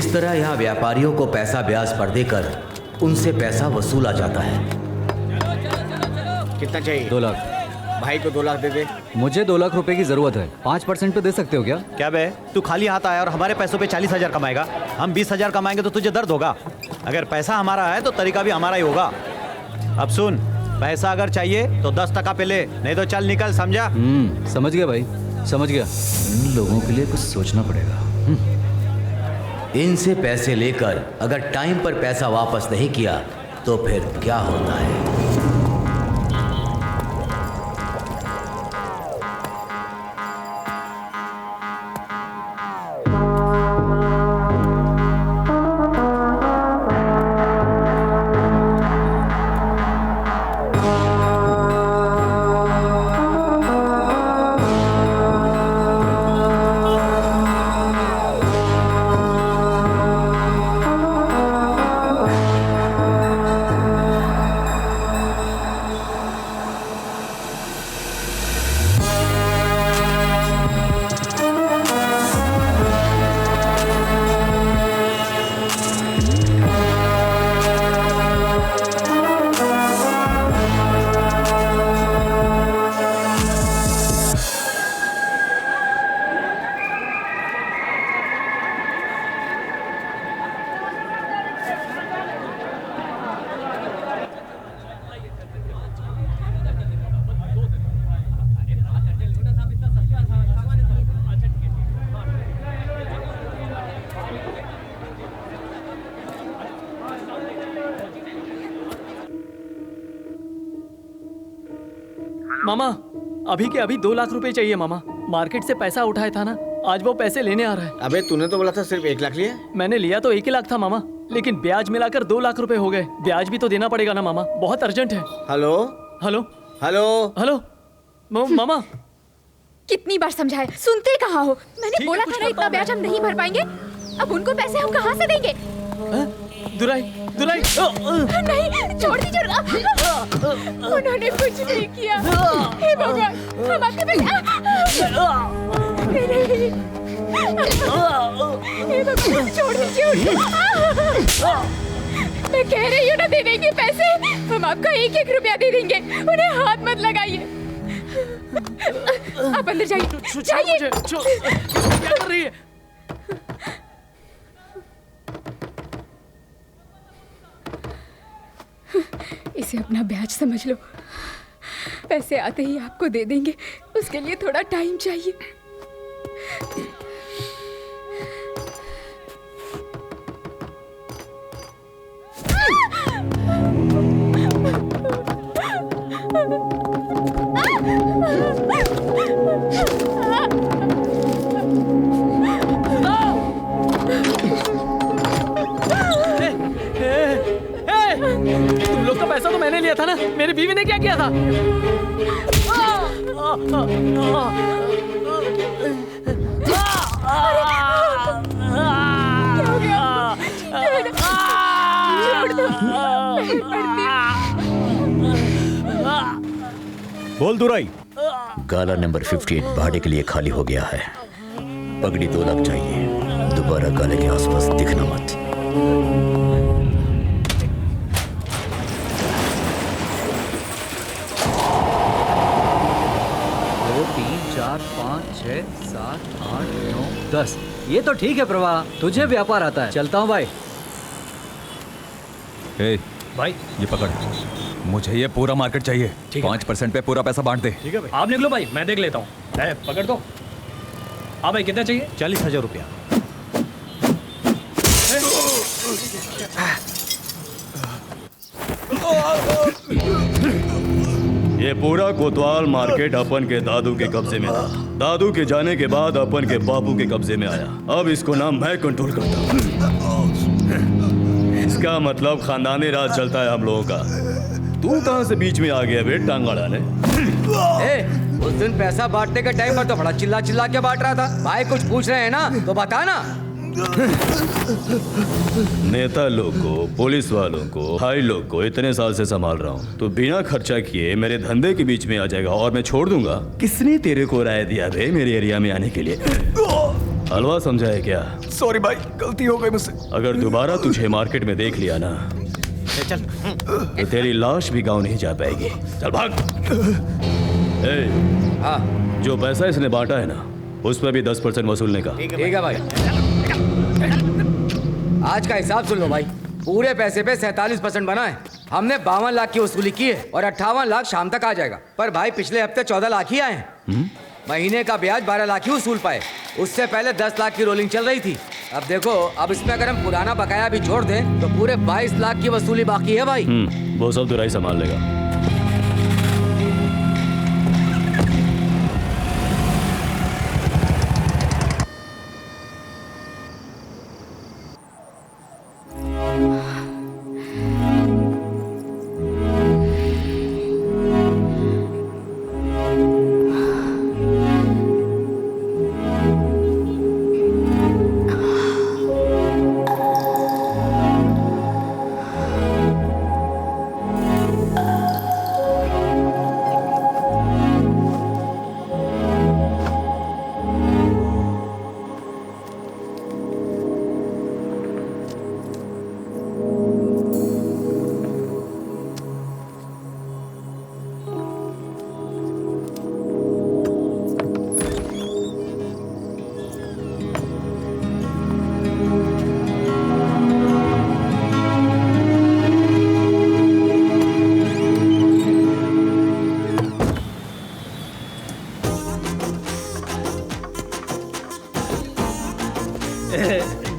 इस तरह यहाँ व्यापारियों को पैसा ब्याज पर देकर उनसे पैसा वसूला जाता है। कितना चाहिए? 2 लाख। भाई को 2 लाख दे दे। मुझे 2 लाख रुपए की जरूरत है। 5% पे दे सकते हो क्या? क्या बे, तू खाली हाथ आया और हमारे पैसों पे 40,000 कमाएगा? हम 20,000 कमाएंगे तो तुझे दर्द होगा। अगर पैसा हमारा है तो तरीका भी हमारा ही होगा। अब सुन, पैसा अगर चाहिए तो 10% पे ले, नहीं तो चल निकल, समझा? समझ गया भाई, समझ गया। इन लोगों के लिए कुछ सोचना पड़ेगा। इनसे पैसे लेकर अगर टाइम पर पैसा वापस नहीं किया तो फिर क्या होता है? मामा, अभी के अभी 2 लाख रुपए चाहिए मामा। मार्केट से पैसा उठाया था ना, आज वो पैसे लेने आ रहा है। अबे तूने तो बोला था सिर्फ 1 लाख लिया। मैंने लिया तो 1 ही लाख था मामा, लेकिन ब्याज मिलाकर 2 लाख रुपए हो गए। ब्याज भी तो देना पड़ेगा ना मामा, बहुत अर्जेंट है। हेलो हेलो हेलो हेलो मामा, कितनी बार समझाया, सुनते कहाँ हो? मैंने ठीक बोला है, था कुछ ना इतना करता ब्याज हम नहीं भर पाएंगे। अब उनको पैसे हम कहाँ से देंगे? दुराई दुराई नहीं, छोड़ दीजिए। उन्होंने कुछ नहीं किया। हे भगवान, हम आपके पैसे नहीं। हे भगवान, छोड़ दीजिए उनको। मैं कह रही हूँ ना, दे देंगे पैसे। हम आपका 1-1 रुपया दे देंगे। उन्हें हाथ मत लगाइए। आप अंदर जाइए, जाइए। क्या कर रही है? इसे अपना ब्याज समझ लो। पैसे आते ही आपको दे देंगे, उसके लिए थोड़ा टाइम चाहिए। तुम लोग का पैसा तो मैंने लिया था ना, मेरी बीवी ने क्या किया था? बोल दुराई। गाला नंबर 58 भाड़े के लिए खाली हो गया है। पगड़ी 2 लाख चाहिए। दोबारा गाले के आसपास दिखना मत। 2, 3, 4, 5, 6, 7, 8, 9, 10। ये तो ठीक है प्रभा, तुझे व्यापार आता है। चलता हूँ भाई। भाई ये पकड़, मुझे ये पूरा मार्केट चाहिए। 5% पे पूरा पैसा बांट दे। ठीक है भाई। आप निकलो भाई, मैं देख लेता हूँ। पकड़ दो। हाँ भाई, कितना चाहिए? 40,000 रुपया। ये पूरा कोतवाल मार्केट अपन के दादू के कब्जे में था। दादू के जाने के बाद अपन के बापू के कब्जे में आया। अब इसको ना मैं कंट्रोल करता हूँ। इसका मतलब खानदानी राज चलता है हम लोगों का। तू कहाँ से बीच में आ गया बे टांग अड़ाने? उस दिन पैसा बांटने के टाइम पर तो बड़ा चिल्ला चिल्ला के बांट रहा था। भाई कुछ पूछ रहे हैं ना तो बता ना। नेता लोग को, पुलिस वालों को, भाई लोग को इतने साल से संभाल रहा हूँ, तो बिना खर्चा किए मेरे धंधे के बीच में आ जाएगा और मैं छोड़ दूंगा? किसने तेरे को राय दिया बे मेरे एरिया में आने के लिए? हलवा समझा है क्या? सॉरी भाई, गलती हो गई मुझसे। अगर दोबारा तुझे मार्केट में देख लिया ना चल तो तेरी लाश भी गांव नहीं जा पाएगी। चल भाग। हाँ जो पैसा इसने बांटा है ना, उस पर भी 10% वसूलने का। ठीक है भाई। आज का हिसाब सुन लो भाई। पूरे पैसे पे 47% बना है। हमने 52 लाख की वसूली की है और 58 लाख शाम तक आ जाएगा। पर भाई पिछले हफ्ते 14 लाख ही आए हैं। महीने का ब्याज 12 लाख ही वसूल पाए। उससे पहले 10 लाख की रोलिंग चल रही थी। अब देखो, अब इसमें अगर हम पुराना बकाया भी जोड़ दें तो पूरे 22 लाख की वसूली बाकी है भाई। वो सब दुराई संभाल लेगा।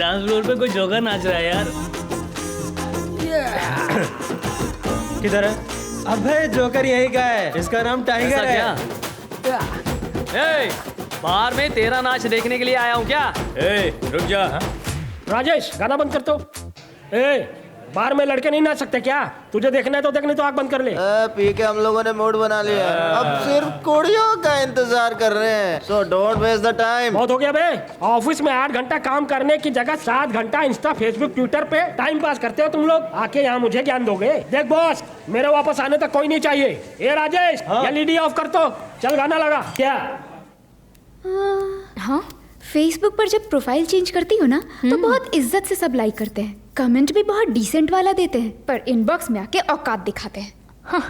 डांस फ्लोर पे कोई जोकर नाच रहा है यार। किधर है? अबे जोकर यही का है, इसका नाम टाइगर है। ए, बाहर में तेरा नाच देखने के लिए आया हूँ क्या? रुक जा। राजेश, गाना बंद कर। तो बाहर में लड़के नहीं नाच सकते क्या? तुझे देखना है तो देखने, तो आँख बंद कर ले। पी के हम लोगों ने मूड बना लिया। अब सिर्फ कुड़ियों का इंतजार कर रहे हैं। So don't waste the time. बहुत हो गया बे। ऑफिस में 8 घंटा काम करने की जगह 7 घंटा इंस्टा, फेसबुक, ट्विटर पे टाइम पास करते हो तुम लोग। आके यहाँ मुझे ज्ञान दोगे? देख बॉस, मेरे वापस आने तक कोई नहीं चाहिए। ए राजेश, एलईडी ऑफ कर। तो चल गाना लगा। क्या? हाँ, फेसबुक पर जब प्रोफाइल चेंज करती हो ना तो बहुत इज्जत से सब लाइक करते हैं, कमेंट भी बहुत डिसेंट वाला देते हैं, पर इनबॉक्स में आके औकात दिखाते हैं। हाँ,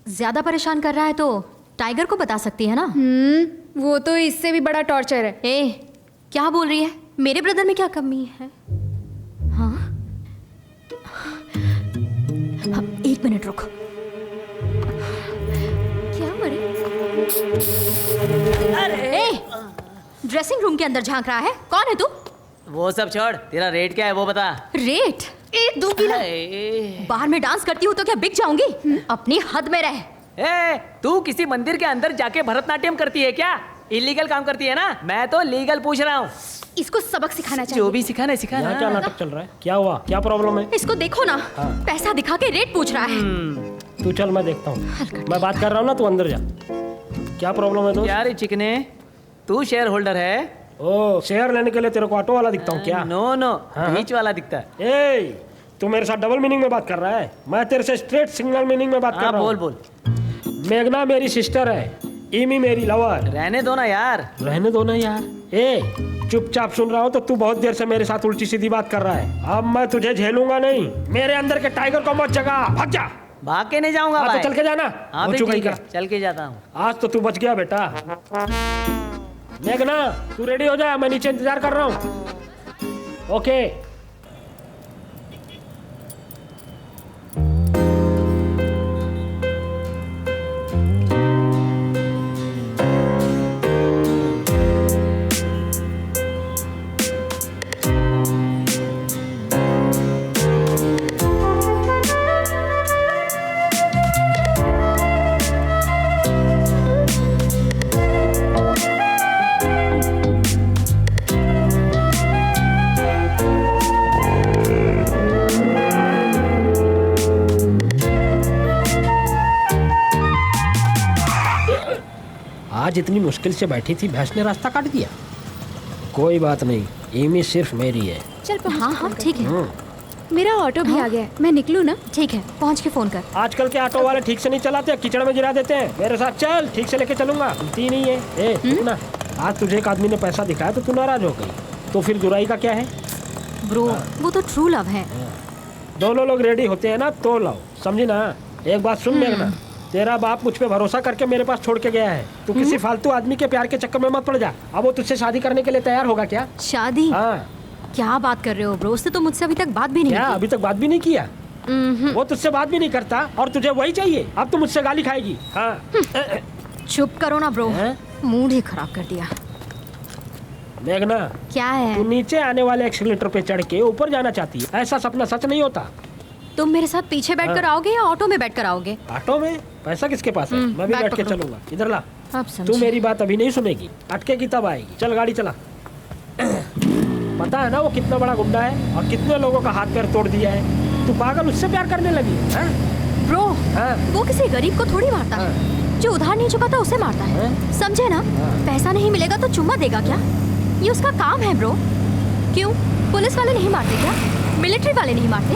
ज्यादा परेशान कर रहा है तो टाइगर को बता सकती है ना। वो तो इससे भी बड़ा टॉर्चर है। ए, क्या बोल रही है? मेरे ब्रदर में क्या कमी है? हाँ, 1 मिनट रुको। क्या मरे? अरे, ड्रेसिंग रूम के अंदर झांक रहा है। कौन है तू? वो सब छोड़, तेरा रेट क्या है वो बता। रेट 1 दूंगी ना। बाहर में डांस करती हूँ तो क्या बिक जाऊंगी? अपनी हद में रह। ए, तू किसी मंदिर के अंदर जाके भरतनाट्यम करती है क्या? इलीगल काम करती है ना? मैं तो लीगल पूछ रहा हूँ। इसको सबक सिखाना चाहिए। जो भी सिखाना है सिखाना। यहाँ क्या नाटक चल रहा है? क्या हुआ? क्या प्रॉब्लम है? इसको देखो ना, पैसा दिखा के रेट पूछ रहा है। तू चल, मैं देखता हूँ। मैं बात कर रहा हूँ ना, तू अंदर जा। क्या प्रॉब्लम है दोस्त? यार चिकने, तू शेयर होल्डर है? ओ, शेयर लेने के लिए तेरे को ऑटो वाला दिखता हूँ क्या? नो नो, बीच वाला दिखता है। ए, तू मेरे साथ डबल मीनिंग में बात कर रहा है। मैं तेरे से स्ट्रेट सिंगल मीनिंग में बात कर रहा हूँ। बोल। मेघना मेरी सिस्टर है, इमी मेरी लवर। रहने दो ना यार। रहने दो ना यार। ए, चुपचाप सुन रहा हूँ तो तू बहुत देर से मेरे साथ उल्टी सीधी बात कर रहा है। अब मैं तुझे झेलूंगा नहीं। मेरे अंदर के टाइगर को मत जगा। भाग जा। भाग के नहीं जाऊंगा भाई। तो चल के जाना। हाँ हो चुका ही ठीक है, कर। चल के जाता हूँ। आज तो तू बच गया बेटा। मेघना, तू रेडी हो जा, मैं नीचे इंतजार कर रहा हूँ। ओके। आज इतनी मुश्किल से बैठी थी, भैंस ने रास्ता काट दिया। कोई बात नहीं, इमी सिर्फ मेरी है। चल पहुंच। हाँ ठीक है। मेरा ऑटो भी आ गया है, मैं निकलूँ ना? ठीक है, पहुँच के फोन कर। आजकल के ऑटो वाले ठीक से नहीं चलाते, कीचड़ में गिरा देते हैं। मेरे साथ चल, ठीक से लेके चलूंगा। गलती नहीं है। ए, रुक ना। आज तुझे एक आदमी ने पैसा दिखाया तो तू नाराज हो गई, तो फिर दुराई का क्या है? ब्रो वो तो ट्रू लव है। दोनों लोग रेडी होते हैं ना तो लाओ, समझी ना? एक बात सुन मेघना, तेरा बाप मुझ पे भरोसा करके मेरे पास छोड़ के गया है। तू किसी फालतू आदमी के प्यार के चक्कर में मत पड़ जा। अब वो तुझसे शादी करने के लिए तैयार होगा क्या? शादी? हाँ। क्या बात कर रहे हो ब्रो, उसने तो मुझसे अभी तक बात भी नहीं क्या की। अभी तक बात भी नहीं किया? वो तुझसे बात भी नहीं करता और तुझे वही चाहिए। अब तू मुझसे गाली खाएगी। हाँ। चुप करो ना ब्रो, मूड ही खराब कर दिया। मेघना क्या है? तू नीचे आने वाले एक्सीलेटर पे चढ़ के ऊपर जाना चाहती है, ऐसा सपना सच नहीं होता। तुम मेरे साथ पीछे बैठकर आओगे या ऑटो में बैठकर आओगे? ऑटो में? पैसा किसके पास है? मैं भी बैग बैठ के पकड़ो। चलूंगा। इधर ला। अब तू समझी। मेरी बात अभी नहीं सुनेगी, अटकेगी तब आएगी। चल गाड़ी चला। पता है ना वो कितना बड़ा गुंडा है और कितने लोगों का हाथ पैर तोड़ दिया है। तू पागल उससे प्यार करने लगी है? ब्रो वो किसी गरीब को थोड़ी मारता है, जो उधार नहीं चुकाता उसे मारता है, समझे ना? पैसा नहीं मिलेगा तो चुम्मा देगा क्या? ये उसका काम है ब्रो। क्यों पुलिस वाले नहीं मारते क्या? मिलिट्री वाले नहीं मारते?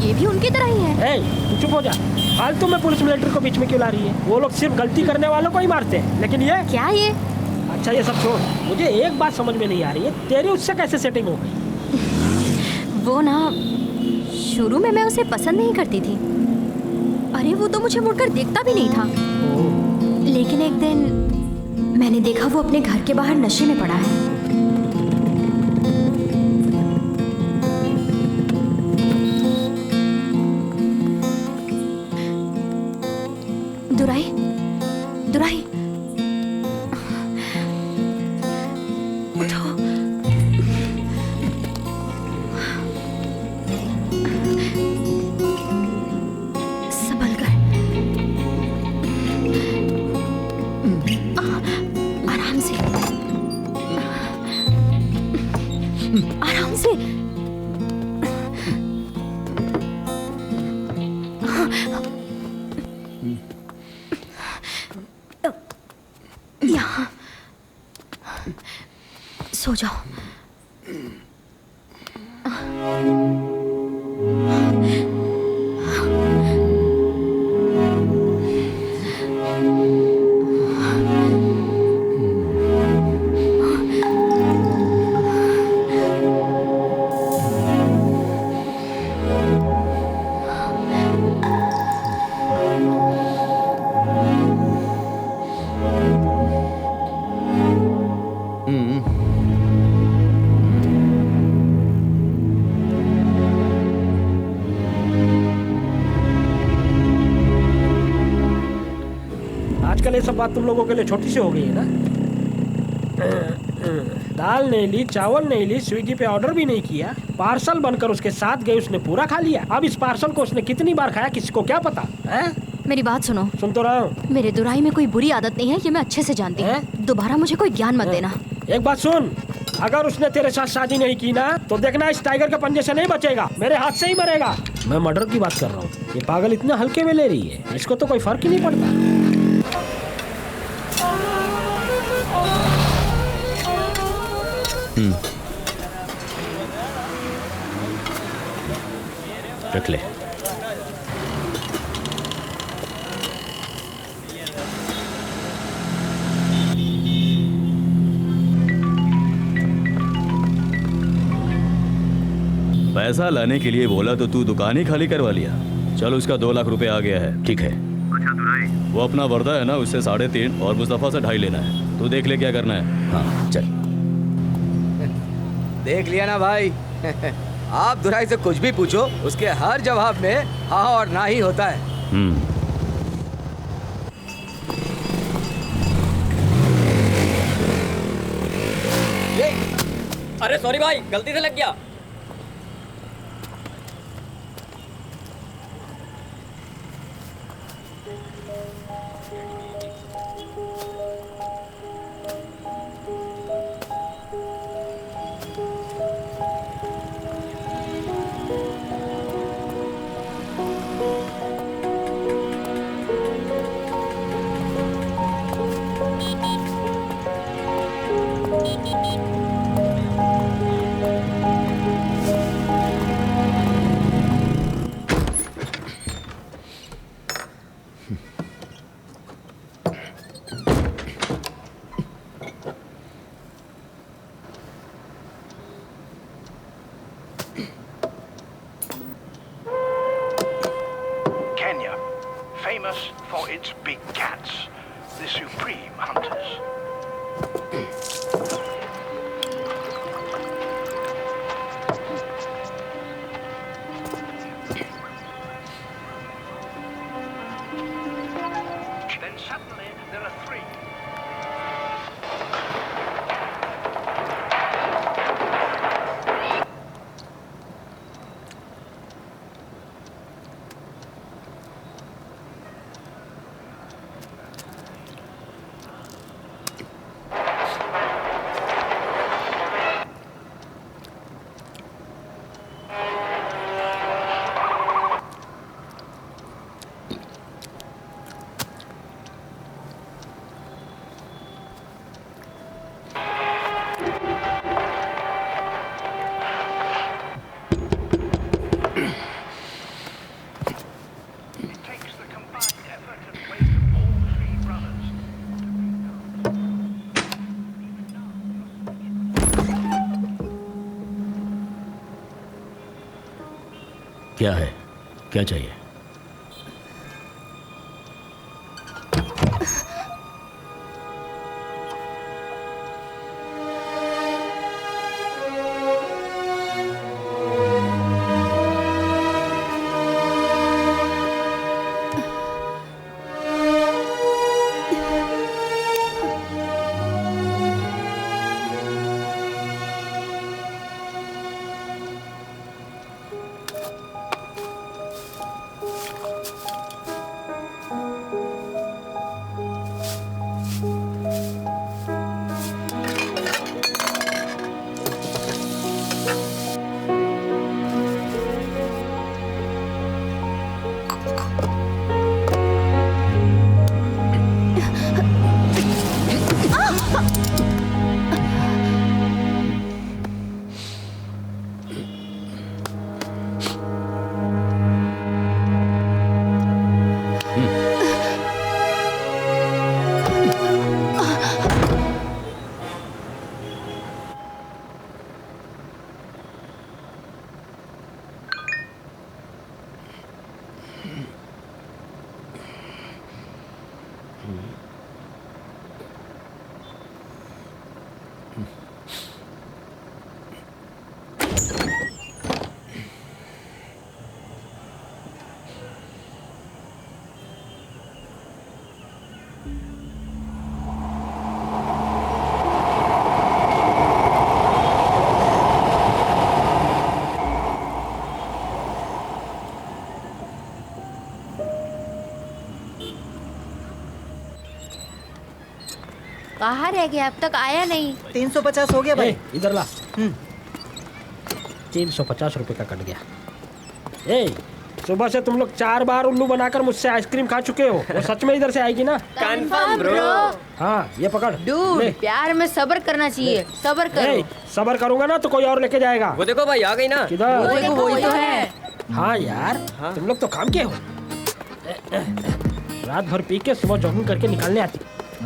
ये भी उनकी तरह ही है। तू चुप हो जा। फालतू में पुलिस मिलिट्री को बीच में क्यों ला रही है? वो लोग सिर्फ गलती करने वालों को ही मारते हैं, लेकिन ये क्या? ये अच्छा ये सब छोड़, मुझे एक बात समझ में नहीं आ रही है, तेरी उससे कैसे सेटिंग हो गई? वो ना शुरू में मैं उसे पसंद नहीं करती थी। अरे वो तो मुझे मुड़कर देखता भी नहीं था। लेकिन एक दिन मैंने देखा वो अपने घर के बाहर नशे में पड़ा है। दुराई, दुराई, उठो। संभल कर, आराम से, आराम से। यहाँ सो जाओ। आजकल ये सब बात तुम लोगों के लिए छोटी सी हो गई है ना? दाल नहीं ली, चावल नहीं ली, स्विगी पे ऑर्डर भी नहीं किया, पार्सल बनकर उसके साथ गए, उसने पूरा खा लिया। अब इस पार्सल को उसने कितनी बार खाया किसी को क्या पता है? मेरी बात सुनो। सुन तो रहा हूँ। मेरे दुराई में कोई बुरी आदत नहीं है, ये मैं अच्छे से जानती हूँ। दोबारा मुझे कोई ज्ञान मत देना। एक बात सुन, अगर उसने तेरे साथ शादी नहीं की ना तो देखना इस टाइगर के पंजे से नहीं बचेगा, मेरे हाथ से ही मरेगा। मैं मर्डर की बात कर रहा हूँ। ये पागल इतना हल्के में ले रही है, इसको तो कोई फर्क ही नहीं पड़ता। रख ले। पैसा लाने के लिए बोला तो तू दुकान ही खाली करवा लिया। चल उसका 2 लाख रुपए आ गया है। ठीक है। अच्छा दुराई, वो अपना वर्दा है ना, उससे 3.5 और मुस्तफा से 2.5 लेना है। तू देख ले क्या करना है। हाँ चल। देख लिया ना भाई। आप दुराई से कुछ भी पूछो, उसके हर जवाब में हाँ और ना ही होता है। अरे सॉरी भाई, गलती से लग गया। for its big cats, the supreme hunters. Then suddenly there are three. क्या है, क्या चाहिए? कहाँ रह गया, अब तक आया नहीं। 350 हो गया भाई। इधर ला। 350 रुपए का कट गया। ए, सुबह से तुम लोग 4 बार उल्लू बनाकर मुझसे आइसक्रीम खा चुके हो। वो सच में इधर से आएगी ना? Confirm bro. हाँ, ये पकड़। डूड, प्यार में सब्र करना चाहिए। सब्र करो। सब्र करूंगा ना तो कोई और लेके जाएगा। वो देखो भाई, आ गई ना। किधर? वो देखो, वही तो है। हाँ यार, तुम लोग तो काम के हो। रात भर पी के सुबह जॉगिंग करके निकलने आती।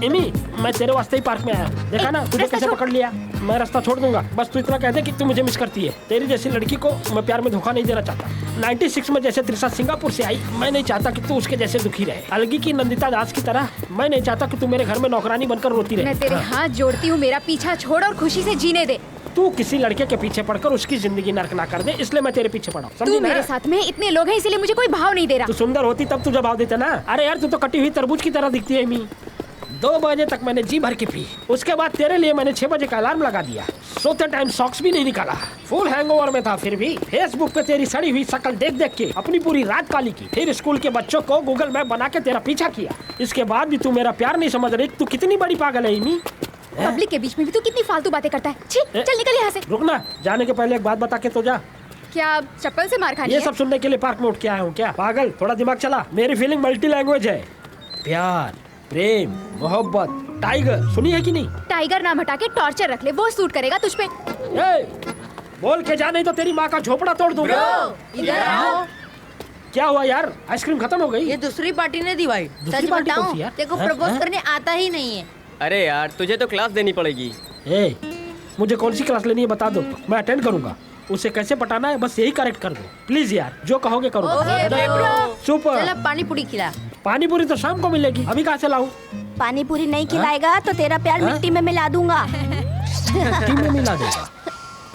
एमी, मैं तेरे वास्ते ही पार्क में आया। देखा ना तुझे कैसे पकड़ लिया। मैं रास्ता छोड़ दूंगा, बस तू इतना कह दे कि तू मुझे मिस करती है। तेरी जैसी लड़की को मैं प्यार में धोखा नहीं देना चाहता। 96 में जैसे त्रिशा सिंगापुर से आई, मैं नहीं चाहता कि तू उसके जैसे दुखी रहे। अलगी की नंदिता दास की तरह मैं नहीं चाहता कि तू मेरे घर में नौकरानी बनकर रोती रहे। मैं तेरे हाथ जोड़ती हूँ, मेरा पीछा छोड़ और खुशी से जीने दे। तू किसी लड़के के पीछे पड़कर उसकी जिंदगी नर्क ना कर दे, इसलिए मैं तेरे पीछे पड़ा। तू मेरे साथ में इतने लोग हैं, इसलिए मुझे कोई भाव नहीं दे रहा। तू सुंदर होती तब तुझे भाव देता ना। अरे यार, तू तो कटी हुई तरबूज की तरह दिखती है। एमी, 2 बजे तक मैंने जी भर के पी। उसके बाद तेरे लिए मैंने 6 बजे का अलार्म लगा दिया। सोते टाइम सॉक्स भी नहीं निकाला। फुल हैंगओवर में था, फिर भी फेसबुक पे तेरी सड़ी हुई शक्ल देख देख के अपनी पूरी रात काली की। फिर स्कूल के बच्चों को गूगल मैप बना के तेरा पीछा किया। इसके बाद भी तू मेरा प्यार नहीं समझ रही। तू कितनी बड़ी पागल है एमी। पब्लिक के बीच में भी तू कितनी फालतू बातें करता है। छी, चल निकल यहाँ से। रुकना, जाने के पहले एक बात बता के तो जा। क्या चप्पल से मार खानी ये है? सब सुनने के लिए पार्क में उठ के आया हूँ क्या? पागल, थोड़ा दिमाग चला। मेरी फीलिंग मल्टी लैंग्वेज है। प्यार, प्रेम, मोहब्बत, टाइगर, सुनी है कि नहीं? टाइगर नाम हटा के टॉर्चर रख ले, वो सूट करेगा तुझ पे। बोल के जा, नहीं तो तेरी माँ का झोपड़ा तोड़ दूंगा। इधर आओ। क्या हुआ यार, आइसक्रीम खत्म हो गई? ये दूसरी पार्टी ने दी भाई। दूसरी सच पार्टी कौन बताऊं, सी यार? तेरे को हाँ? प्रपोज करने आता ही नहीं है। अरे यार, तुझे तो क्लास देनी पड़ेगी। मुझे कौन सी क्लास लेनी है बता दो, मैं अटेंड करूंगा। उसे कैसे पटाना है बस यही करेक्ट कर दो प्लीज यार, जो कहोगे करो। सुपर। चलो पानी पूरी खिला। पानी पूरी तो शाम को मिलेगी, अभी कहाँ से लाऊं? पानी पूरी नहीं खिलाएगा तो तेरा प्यार मिट्टी में मिला दूंगा। मिट्टी में मिला देगा?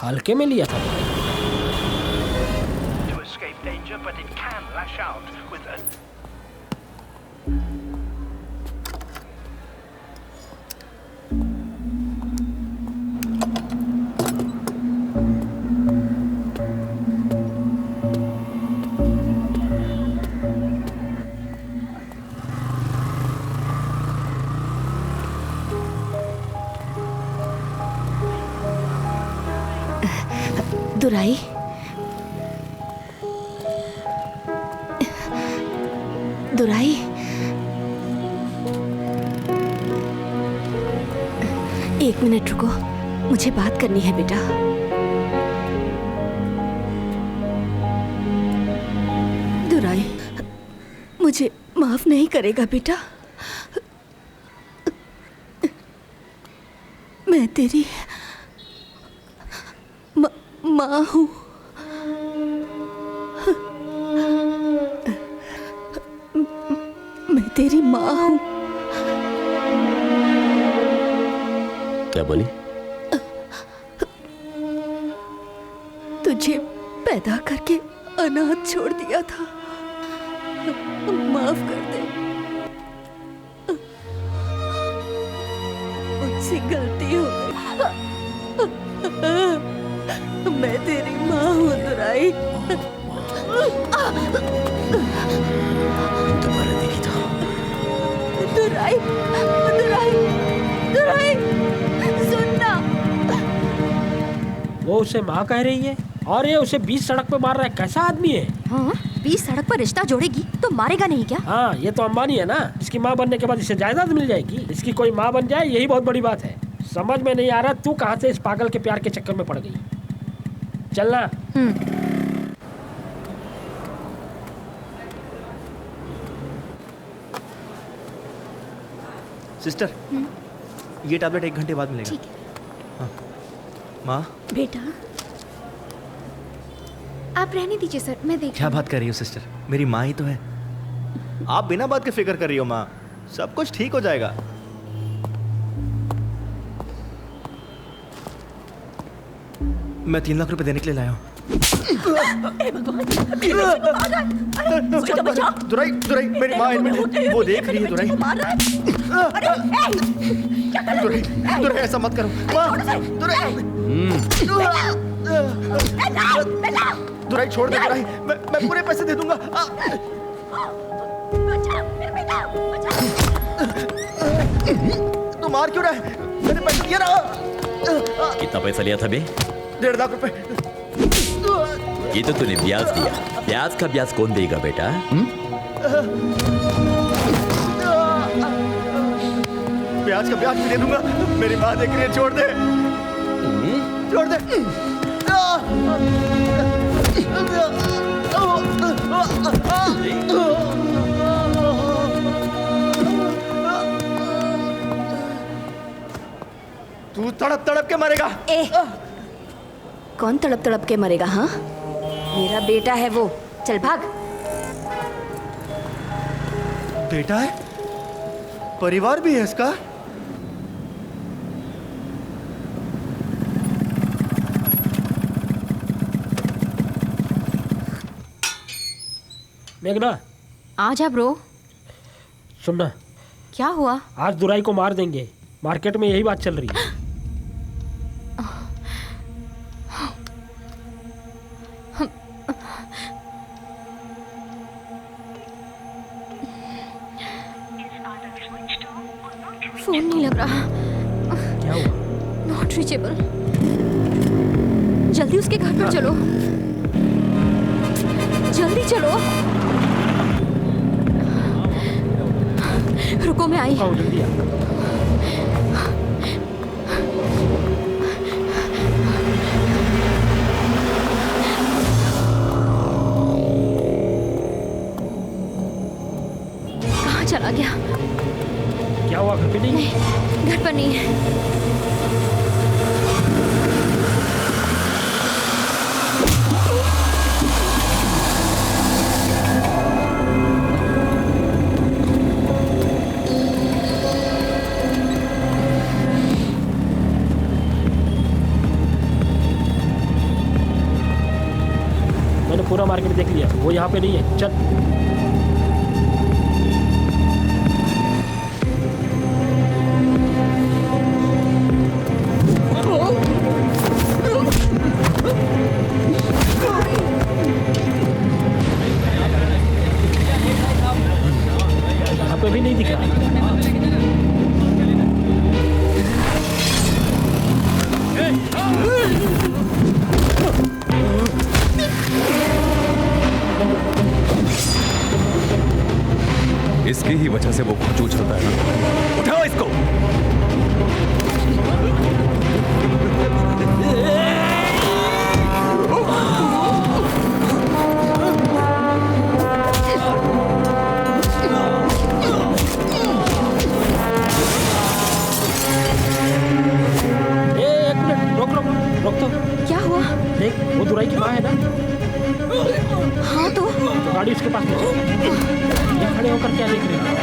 हल्के में लिया था। To escape danger, but it can lash out with a दुराई, दुराई, एक मिनट रुको, मुझे बात करनी है बेटा। दुराई, मुझे माफ नहीं करेगा बेटा? मैं तेरी माँ हूँ। मैं तेरी माँ हूँ। क्या बोली? तुझे पैदा करके अनाथ छोड़ दिया था, माफ कर दे। मुझसे गलती हो गई। मैं तेरी माँ हूँ दुराई। दोबारा देखी तो दुराई, दुराई, दुराई, सुनना। वो उसे माँ कह रही है और ये उसे 20 सड़क पे मार रहा है। कैसा आदमी है? हाँ, 20 सड़क पर रिश्ता जोड़ेगी तो मारेगा नहीं क्या? हाँ, ये तो अंबानी है ना, इसकी माँ बनने के बाद इसे जायदाद मिल जाएगी। इसकी कोई माँ बन जाए यही बहुत बड़ी बात है। समझ में नहीं आ रहा तू कहाँ से इस पागल के प्यार के चक्कर में पड़ गई। चलना। सिस्टर, ये टैबलेट 1 घंटे बाद मिलेगा। ठीक है। हाँ। माँ। बेटा, आप रहने दीजिए सर, मैं देख। क्या बात कर रही हो सिस्टर, मेरी माँ ही तो है। आप बिना बात के फिक्र कर रही हो माँ, सब कुछ ठीक हो जाएगा। मैं 3 लाख रुपए देने के लिए लाया हूँ। दुराई, दुराई, मेरी माँ इनमें वो देख रही है। दुराई, दुराई, दुराई, ऐसा मत करो माँ। दुराई, दुराई छोड़ दे। दुराई, मैं पूरे पैसे दे दूंगा। तू मार क्यों रहा है? मैंने पैसे दिया ना। कितना पैसा लिया था बे? 1.5 लाख रुपए। ये तो तूने ब्याज दिया। ब्याज का ब्याज कौन देगा बेटा? ब्याज का ब्याज भी दे दूंगा। मेरी माँ देख रही है, छोड़ दे, छोड़ दे। तू तड़प तड़प के मरेगा। कौन तड़प तड़प के मरेगा? हाँ, मेरा बेटा है वो। चल भाग। बेटा है? परिवार भी है इसका? मेघना, आ जा ब्रो। सुनना। क्या हुआ? आज दुराई को मार देंगे, मार्केट में यही बात चल रही है। फोन नहीं लग रहा। क्या हुआ? Not reachable. जल्दी उसके घर पर चलो, जल्दी चलो। रुको, मैं आई। जल्दी आ। कहाँ चला गया? क्या हुआ? घर पे नहीं? घर पर नहीं है। 1 मार्केट देख लिया, वो यहाँ पे नहीं है। चल। यहाँ पे भी नहीं दिख रहा। इसकी ही वजह से वो कुछ उछलता है ना। उठाओ इसको। एक मिनट, रोक तो। क्या हुआ? देख, वो दुराई की माँ है ना। हाँ तो गाड़ी उसके पास ले चल। ये खड़े होकर क्या देख रहे हैं?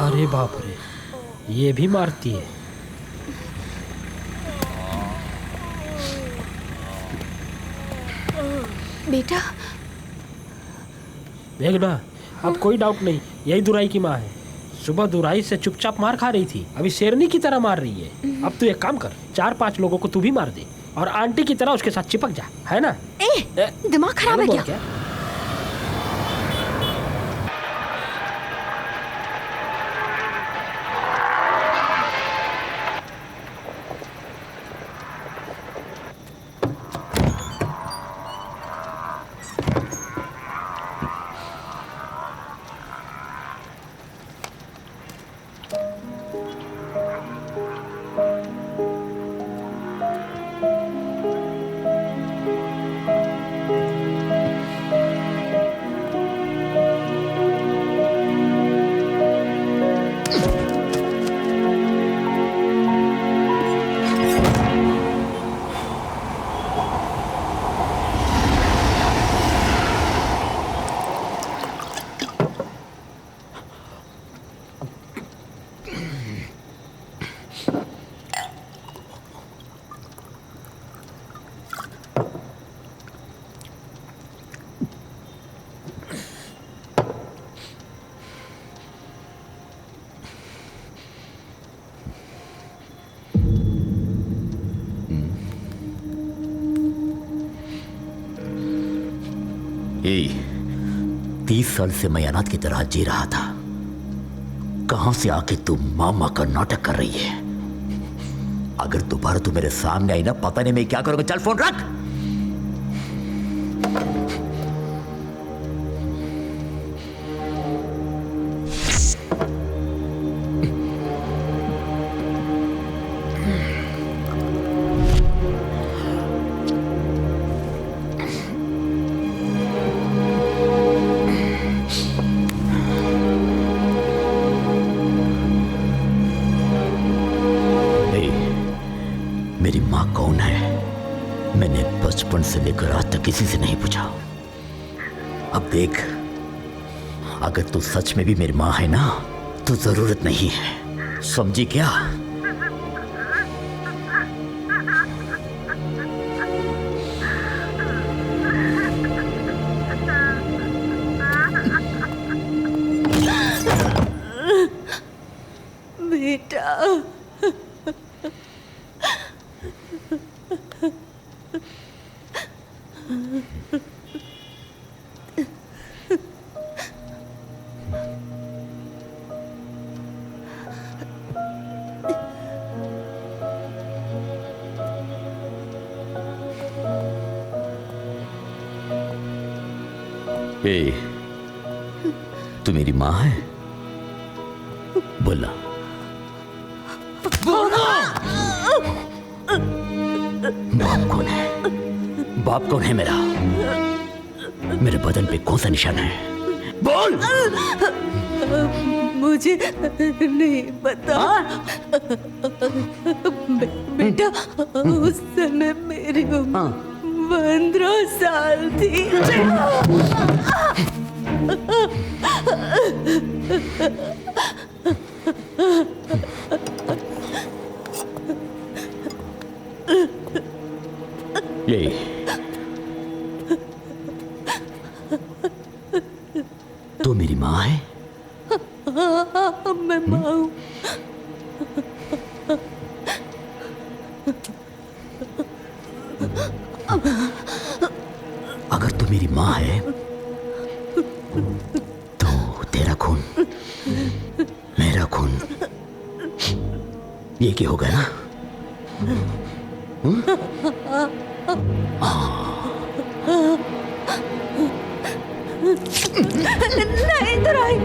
अरे बाप रे, ये भी मारती है। बेटा देख ना, अब कोई डाउट नहीं, यही दुराई की माँ है। सुबह दुराई से चुपचाप मार खा रही थी, अभी शेरनी की तरह मार रही है। अब तू एक काम कर, 4-5 लोगों को तू भी मार दे और आंटी की तरह उसके साथ चिपक जा, है ना? दिमाग खराब है क्या? ए, 30 साल से मैं अनाथ की तरह जी रहा था। कहां से आके तू मामा का नाटक कर रही है? अगर दोबारा तू मेरे सामने आई ना, पता नहीं मैं क्या करूंगा। चल फोन रख। मेरी माँ कौन है? मैंने बचपन से लेकर आज तक किसी से नहीं पूछा। अब देख, अगर तू सच में भी मेरी माँ है ना, तो जरूरत नहीं है, समझी क्या? बेटा ए, तू मेरी माँ है? बोला। बाप कौन है? बाप कौन है मेरा? मेरे बदन पे कौन सा निशान है? बोल। मुझे नहीं पता। बेटा, उस समय मेरी उम्र 15 साल थी। यही तो मेरी माँ है? मैं माँ हूँ। अगर तू मेरी माँ है तो तेरा खून मेरा खून ये क्या होगा ना? नहीं दुराई।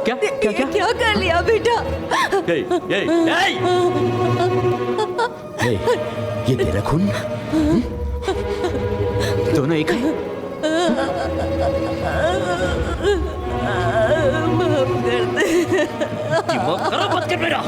क्या क्या क्या क्या कर लिया बेटा? ये तेरा खून? दोनों एक है? माफ कर दे। दिमाग खराब मत कर मेरा।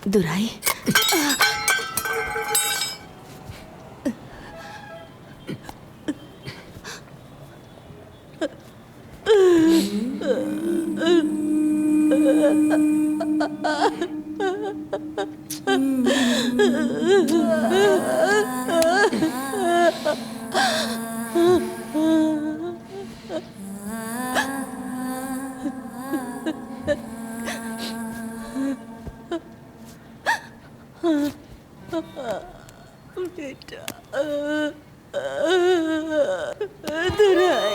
दुराई, बेटा, दुराई।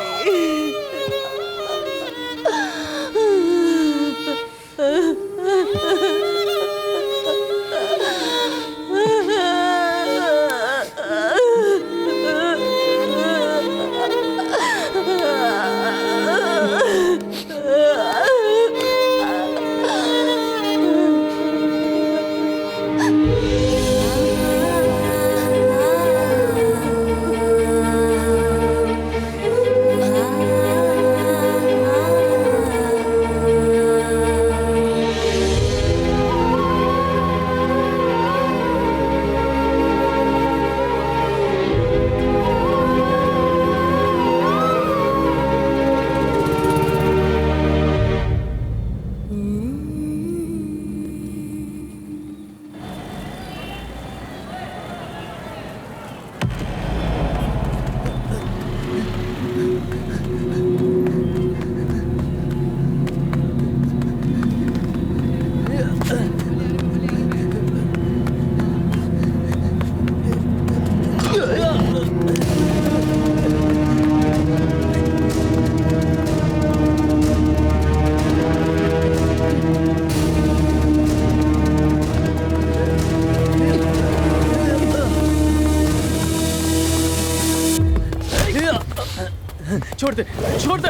छोड़ दे, छोड़ दे।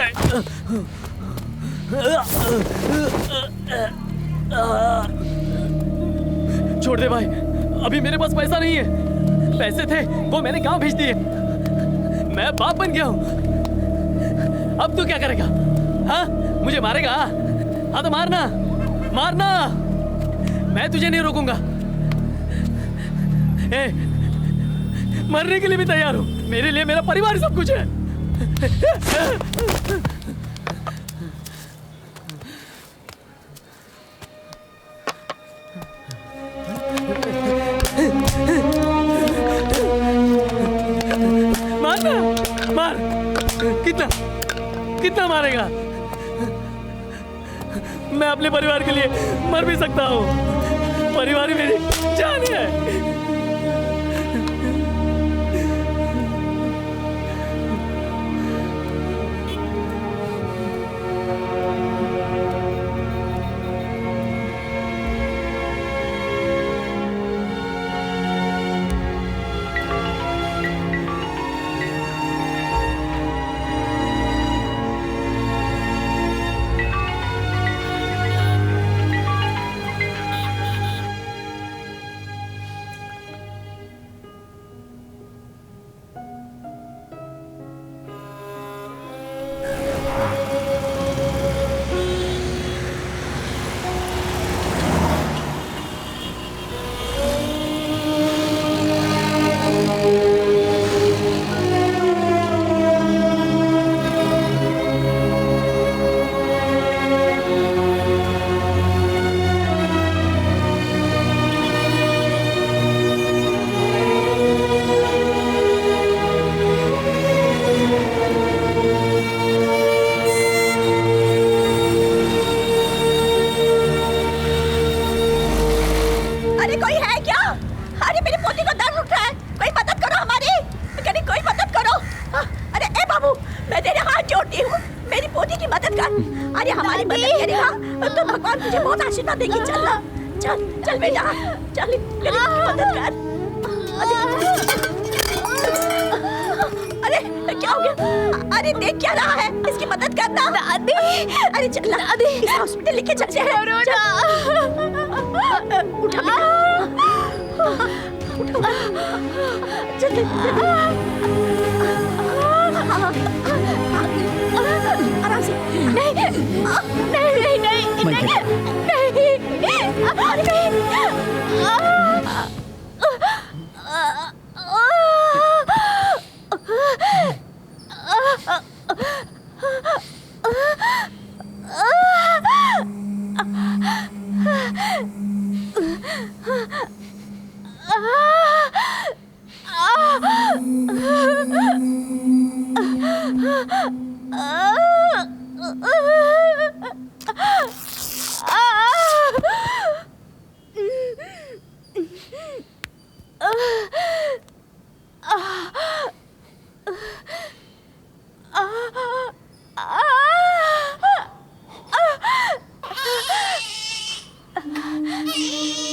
छोड़ दे भाई, अभी मेरे पास पैसा नहीं है। पैसे थे वो मैंने गांव भेज दिए। मैं बाप बन गया हूँ। अब तू क्या करेगा? हाँ, मुझे मारेगा? हाँ तो मारना, मारना, मैं तुझे नहीं रोकूंगा। ए, मरने के लिए भी तैयार हूँ। मेरे लिए मेरा परिवार सब कुछ है। मारना, मार। कितना कितना मारेगा? मैं अपने परिवार के लिए मर भी सकता हूँ। परिवार ही मेरी जान है।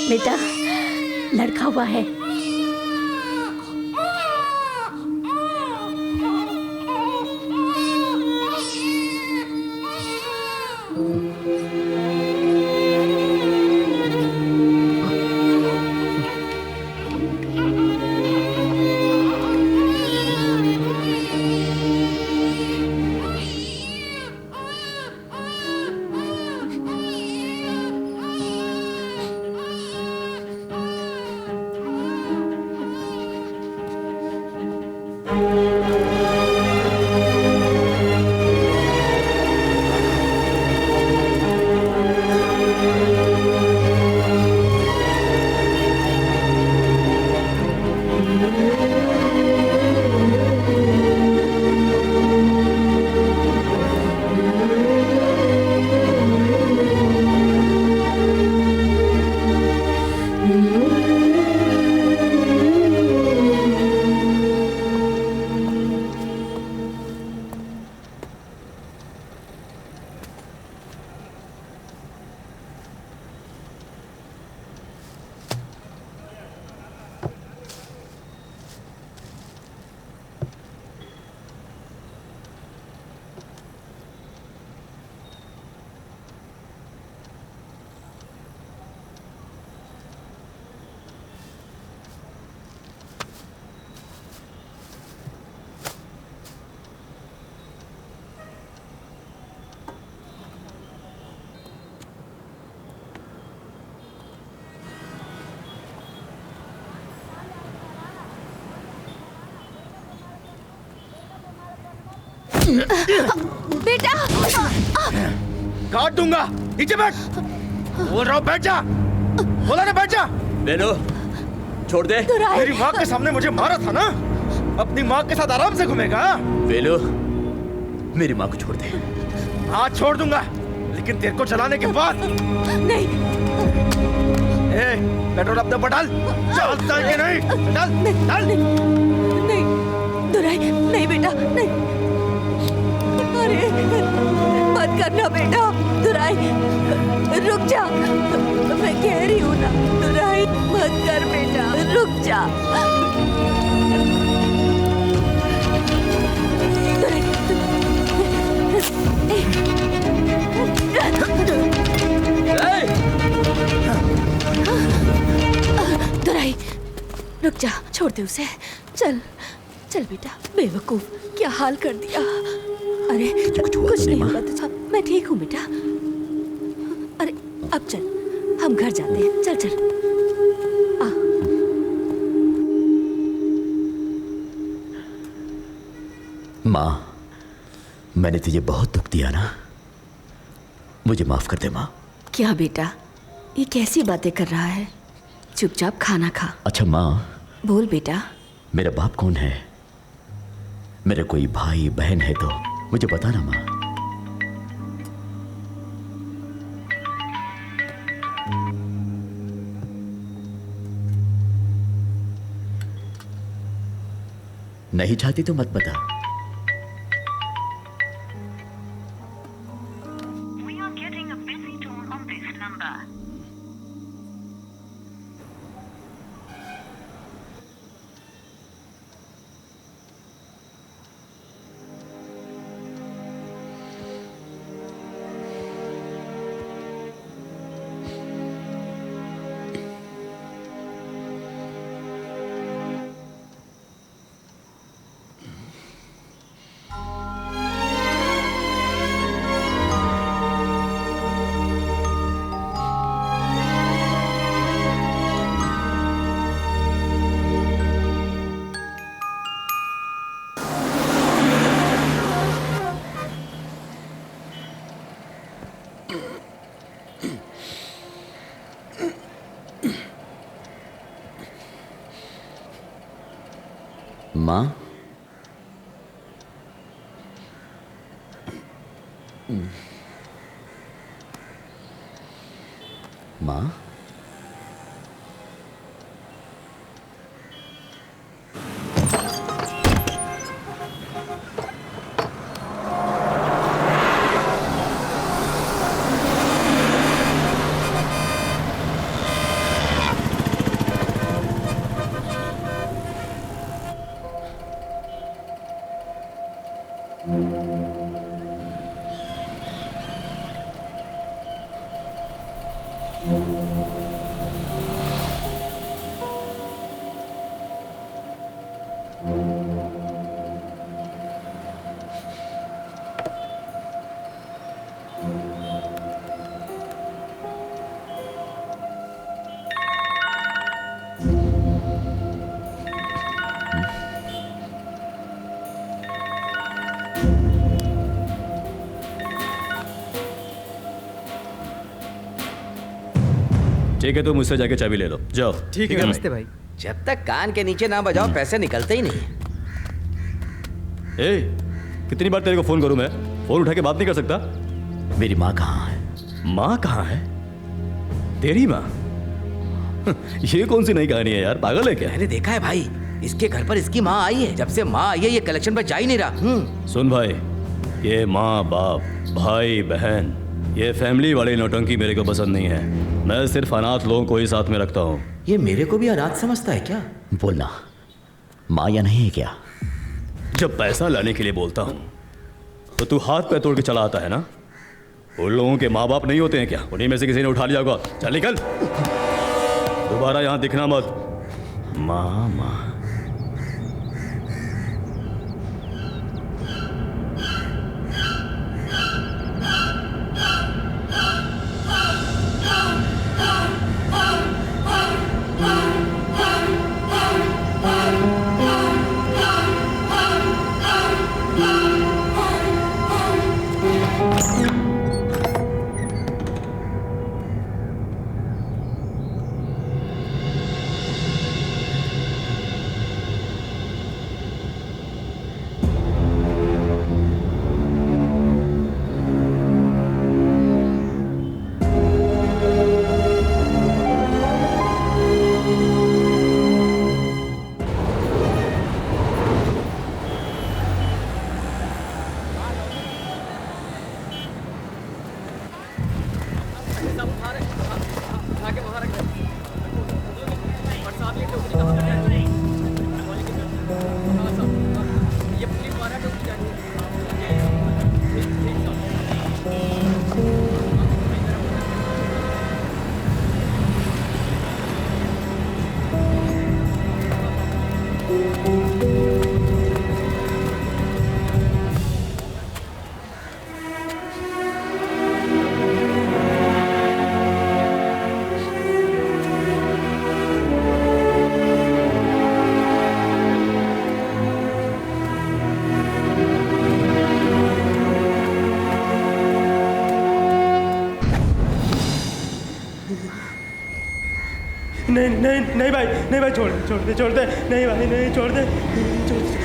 बेटा, लड़का हुआ है। बेटा काट दूंगा। नीचे बैठ। बोल रहा हूँ बैठ जा। बोला ना बैठ जा। बेलो छोड़ दे। मेरी माँ के सामने मुझे मारा था ना, अपनी माँ के साथ आराम से घूमेगा। बेलो मेरी माँ को छोड़ दे। हाँ छोड़ दूंगा, लेकिन तेरे को चलाने के बाद नहीं। पेट्रोल अपने पर डाल। चलता है कि नहीं? डाल डाल। नहीं दुराई, नहीं बेटा नहीं। अरे मत करना बेटा। दुराई रुक जा, मैं कह रही हूँ ना। दुराई मत कर बेटा, रुक जा। दुराई रुक जा, छोड़ दे उसे। चल चल बेटा। बेवकूफ, क्या हाल कर दिया। अरे कुछ नहीं होगा तुझे, मैं ठीक हूँ बेटा। अरे अब चल, हम घर जाते हैं। चल चल आ। माँ, मैंने तुझे बहुत दुख दिया ना, मुझे माफ कर दे माँ। क्या बेटा, ये कैसी बातें कर रहा है? चुपचाप खाना खा। अच्छा माँ, बोल बेटा। मेरा बाप कौन है? मेरे कोई भाई बहन है तो मुझे बता ना माँ। नहीं चाहती तो मत बता। माँ, माँ, ठीक है, तो मुझसे जाके चाबी ले लो, जाओ। ठीक है नमस्ते भाई। जब तक कान के नीचे ना बजाओ पैसे निकलते ही नहीं। ए, कितनी बार तेरे को फोन करूं मैं? फोन उठा के बात नहीं कर सकता? मेरी माँ कहाँ है? माँ कहाँ है? तेरी माँ? ये कौन सी नई कहानी है यार, पागल है क्या? मैंने देखा है भाई, इसके घर पर इसकी माँ आई है। जब से माँ आई है ये कलेक्शन पर जा ही नहीं रहा। सुन भाई, ये माँ बाप भाई बहन ये फैमिली वाली नौटंकी मेरे को पसंद नहीं है। मैं सिर्फ अनाथ लोगों को ही साथ में रखता हूँ। ये मेरे को भी अनाथ समझता है क्या? बोलना, माँ या नहीं है क्या? जब पैसा लाने के लिए बोलता हूँ तो तू हाथ पैर तोड़ के चला आता है ना। उन लोगों के माँ बाप नहीं होते हैं क्या? उन्हीं में से किसी ने उठा लिया होगा। चल निकल, दोबारा यहाँ दिखना मत। माँ माँ नहीं नहीं नहीं भाई, नहीं भाई, छोड़ दे, छोड़ दे, नहीं भाई, नहीं, छोड़ दे, छोड़ दे।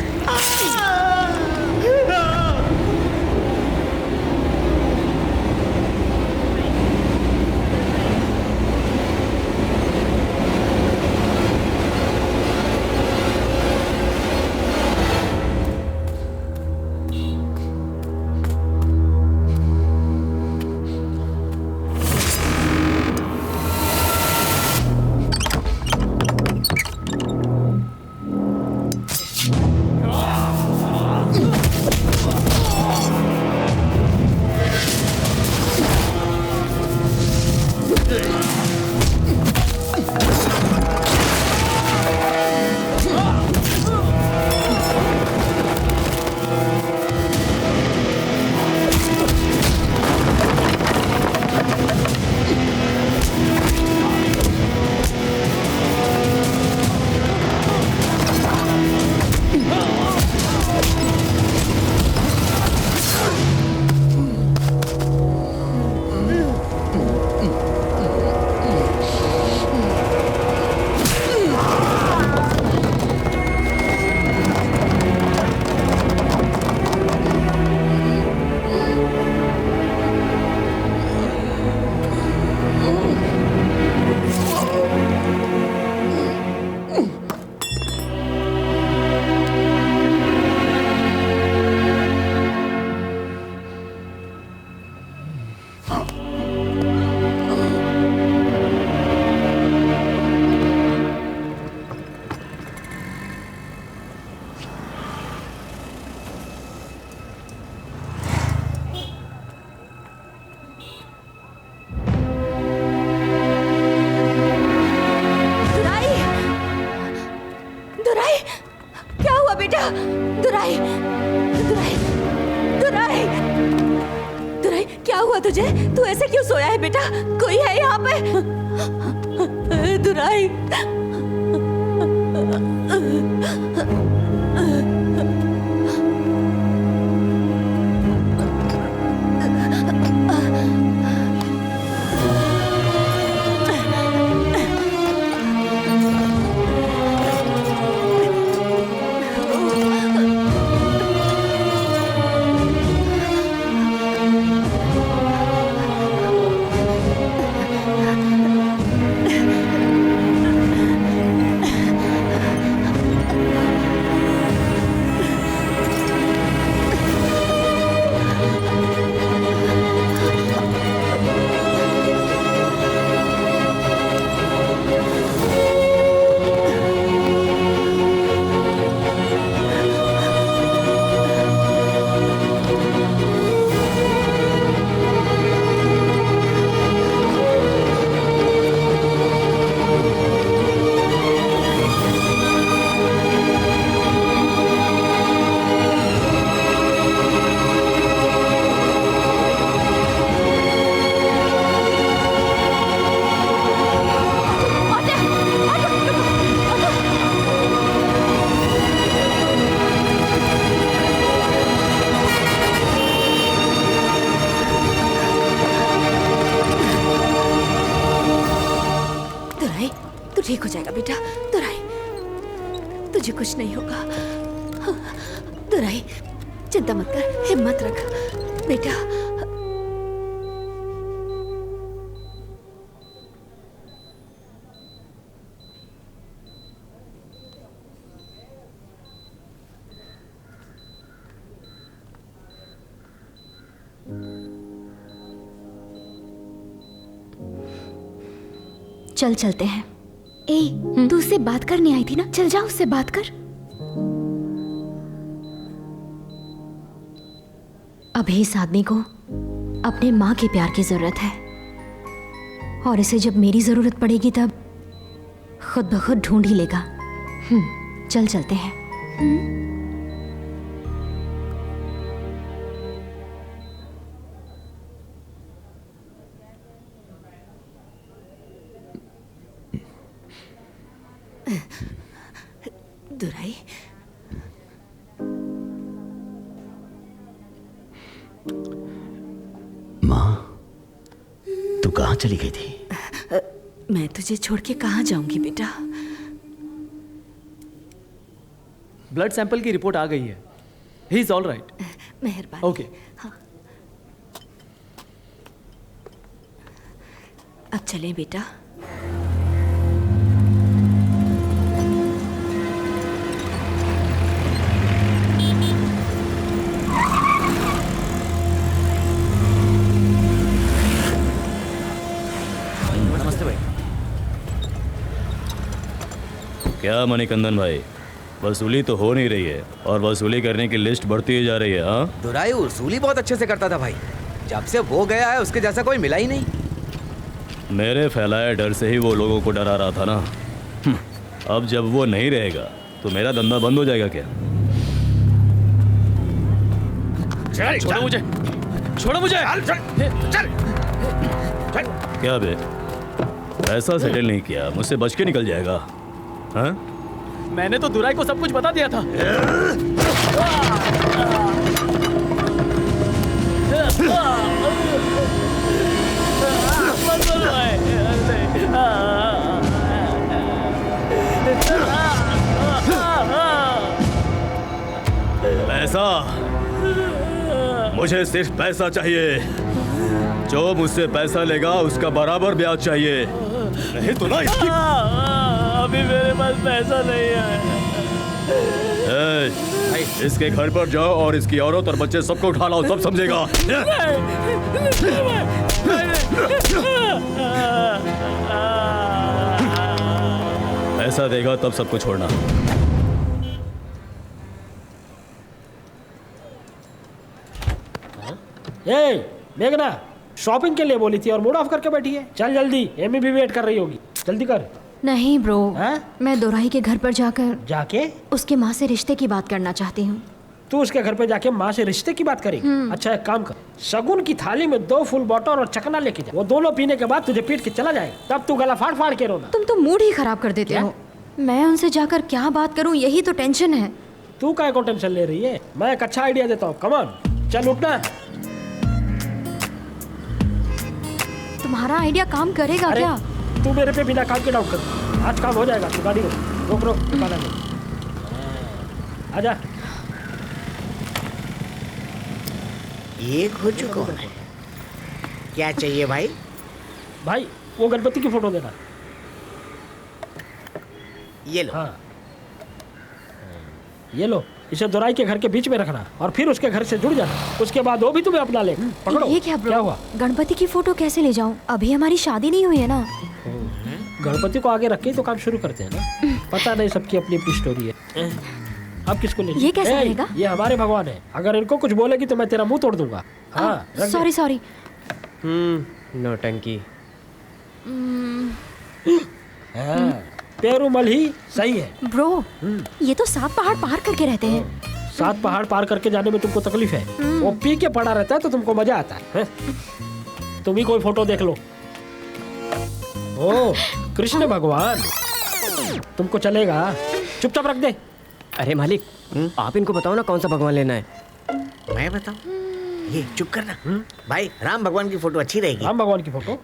दुराई, दुराई, दुराई, दुराई, क्या हुआ तुझे? तू ऐसे क्यों सोया है बेटा? कोई है यहाँ पे? दुराई, ठीक हो जाएगा बेटा। दुराई, तुझे कुछ नहीं होगा। दुराई, चिंता मत कर, हिम्मत रख बेटा। चल चलते हैं। ए, तू उससे बात करने आई थी ना, चल जा उससे बात कर। अभी इस आदमी को अपने माँ के प्यार की जरूरत है, और इसे जब मेरी जरूरत पड़ेगी तब खुद ब खुद ढूंढ ही लेगा। चल चलते हैं। दुराई, माँ, तू कहाँ चली गई थी? मैं तुझे छोड़ के कहाँ जाऊंगी बेटा? ब्लड सैंपल की रिपोर्ट आ गई है। He is all right. मेहरबानी। ओके। हाँ। अब चलें बेटा। नमस्ते भाई। क्या मणिकंदन भाई, वसूली तो हो नहीं रही है और वसूली करने की लिस्ट बढ़ती ही जा रही है। हाँ, दुराई वसूली बहुत अच्छे से करता था भाई। जब से वो गया है उसके जैसा कोई मिला ही नहीं। मेरे फैलाए डर से ही वो लोगों को डरा रहा था ना। अब जब वो नहीं रहेगा तो मेरा धंधा बंद हो जाएगा क्या? छोड़ो मुझे, छोड़ो मुझे। चल। क्या बे, पैसा सेटल नहीं किया, मुझसे बच के निकल जाएगा? हाँ? मैंने तो दुराई को सब कुछ बता दिया था। पैसा, मुझे सिर्फ पैसा चाहिए। जो मुझसे पैसा लेगा उसका बराबर ब्याज चाहिए, नहीं तो ना इसकी। अभी मेरे पास पैसा नहीं है। इसके घर पर जाओ और इसकी औरत और बच्चे सबको उठा लाओ, सब समझेगा। पैसा देगा तब सबको छोड़ना। मेघना शॉपिंग के लिए बोली थी और मूड ऑफ करके बैठी है। चल जल्दी, एमी भी वेट कर रही होगी, जल्दी कर। नहीं ब्रो, मैं दोराई के घर पर जाके उसकी माँ से रिश्ते की बात करना चाहती हूँ। तू उसके घर पे जाके माँ से रिश्ते की बात करेगी? अच्छा एक काम कर, शगुन की थाली में 2 फुल बॉटल और चकना लेके जा। वो दोनों पीने के बाद तुझे पीट के चला जाएगा, तब तू गला फाड़ फाड़ के रोना। तुम तो मूड ही खराब कर देते हो। मैं उनसे जाकर क्या बात करूँ, यही तो टेंशन है। तू काय को टेंशन ले रही है? मैं एक अच्छा आइडिया देता हूँ, कम ऑन, चल उठना। तुम्हारा आइडिया काम करेगा क्या? तू मेरे पे बिना काम के डाउट कर। आज काम हो जाएगा, तू गाड़ी रोक रोक दुकान में आजा। ये कुछ कौन है? क्या चाहिए भाई? भाई वो गणपति की फोटो देना। ये लो। हाँ ये लो, इसे दोराई के घर के बीच में रखना और फिर उसके घर से जुड़ जाना। उसके बाद वो भी तुम्हें अपना ले। पकड़ो। ये क्या ब्रो? क्या हुआ? गणपति की फोटो कैसे ले जाऊं? अभी हमारी शादी नहीं हुई है ना। गणपति को आगे रख के तो काम शुरू करते हैं ना। पता नहीं, सबकी अपनी अपनी स्टोरी है। अब किसको ले? ये कैसे रहेगा? ये हमारे भगवान है, अगर इनको कुछ बोलेगी तो मैं तेरा मुंह तोड़ दूंगा। हाँ सॉरी सॉरी। नौटंकी। पेरूमल ही सही है ब्रो। ये तो 7 पहाड़ पार करके रहते हैं। 7 पहाड़ पार करके जाने में तुमको तकलीफ है? वो पी के पड़ा रहता है तो तुमको मजा आता है। तुम ही कोई फोटो देख लो। ओ कृष्ण भगवान, तुमको चलेगा? चुपचाप रख दे। अरे मालिक, आप इनको बताओ ना कौन सा भगवान लेना है। मैं बताऊं? ये चुप करना। भाई राम भगवान की फोटो अच्छी रहेगी। राम भगवान की फोटो?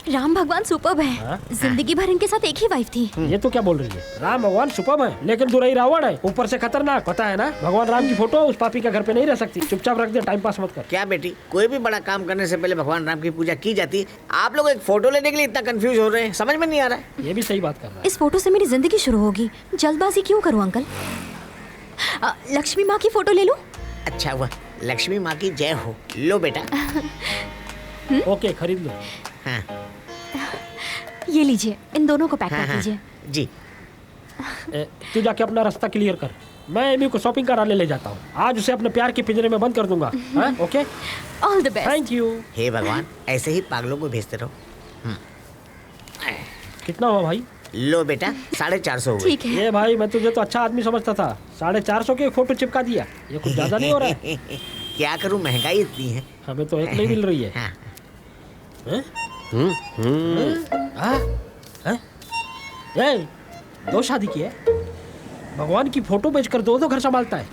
राम भगवान सुपर्ब है। जिंदगी भर इनके साथ एक ही वाइफ थी। ये तो क्या बोल रही है? राम भगवान सुपर्ब है लेकिन दुराई रावण है, ऊपर से खतरनाक, पता है ना? भगवान राम की फोटो उस पापी के घर पे नहीं रह सकती। चुपचाप रख दे, टाइम पास मत कर। क्या बेटी, कोई भी बड़ा काम करने से पहले भगवान राम की पूजा की जाती है। आप लोग एक फोटो लेने के लिए इतना कंफ्यूज हो रहे हैं, समझ में नहीं आ रहा है। ये भी सही बात कर रहा है। इस फोटो से मेरी जिंदगी शुरू होगी। जल्दबाजी क्यों करूं अंकल? लक्ष्मी माँ की फोटो ले लूं? अच्छा हुआ, लक्ष्मी माँ की जय हो। लो बेटा। ओके खरीद लो। हाँ ये लीजिए, इन दोनों को पैक कर दीजिए। जी। तू जाके अपना रास्ता क्लियर कर, मैं एमी को शॉपिंग कराने ले जाता हूँ। आज उसे अपने प्यार के पिंजरे में बंद कर दूंगा। Okay, all the best. Thank you. हे भगवान, ऐसे ही पागलों को भेजते रहो। कितना हुआ भाई? लो बेटा, 450 हुए। ठीक है। ये भाई मैं तुझे तो अच्छा आदमी समझता था, 450 की फोटो चिपका दिया। ये कुछ ज्यादा नहीं हो रहा है? क्या करूं, महंगाई इतनी है। हमें तो एक नहीं मिल रही है। दो शादी की है, भगवान की फोटो बेचकर 2 घर संभालता है।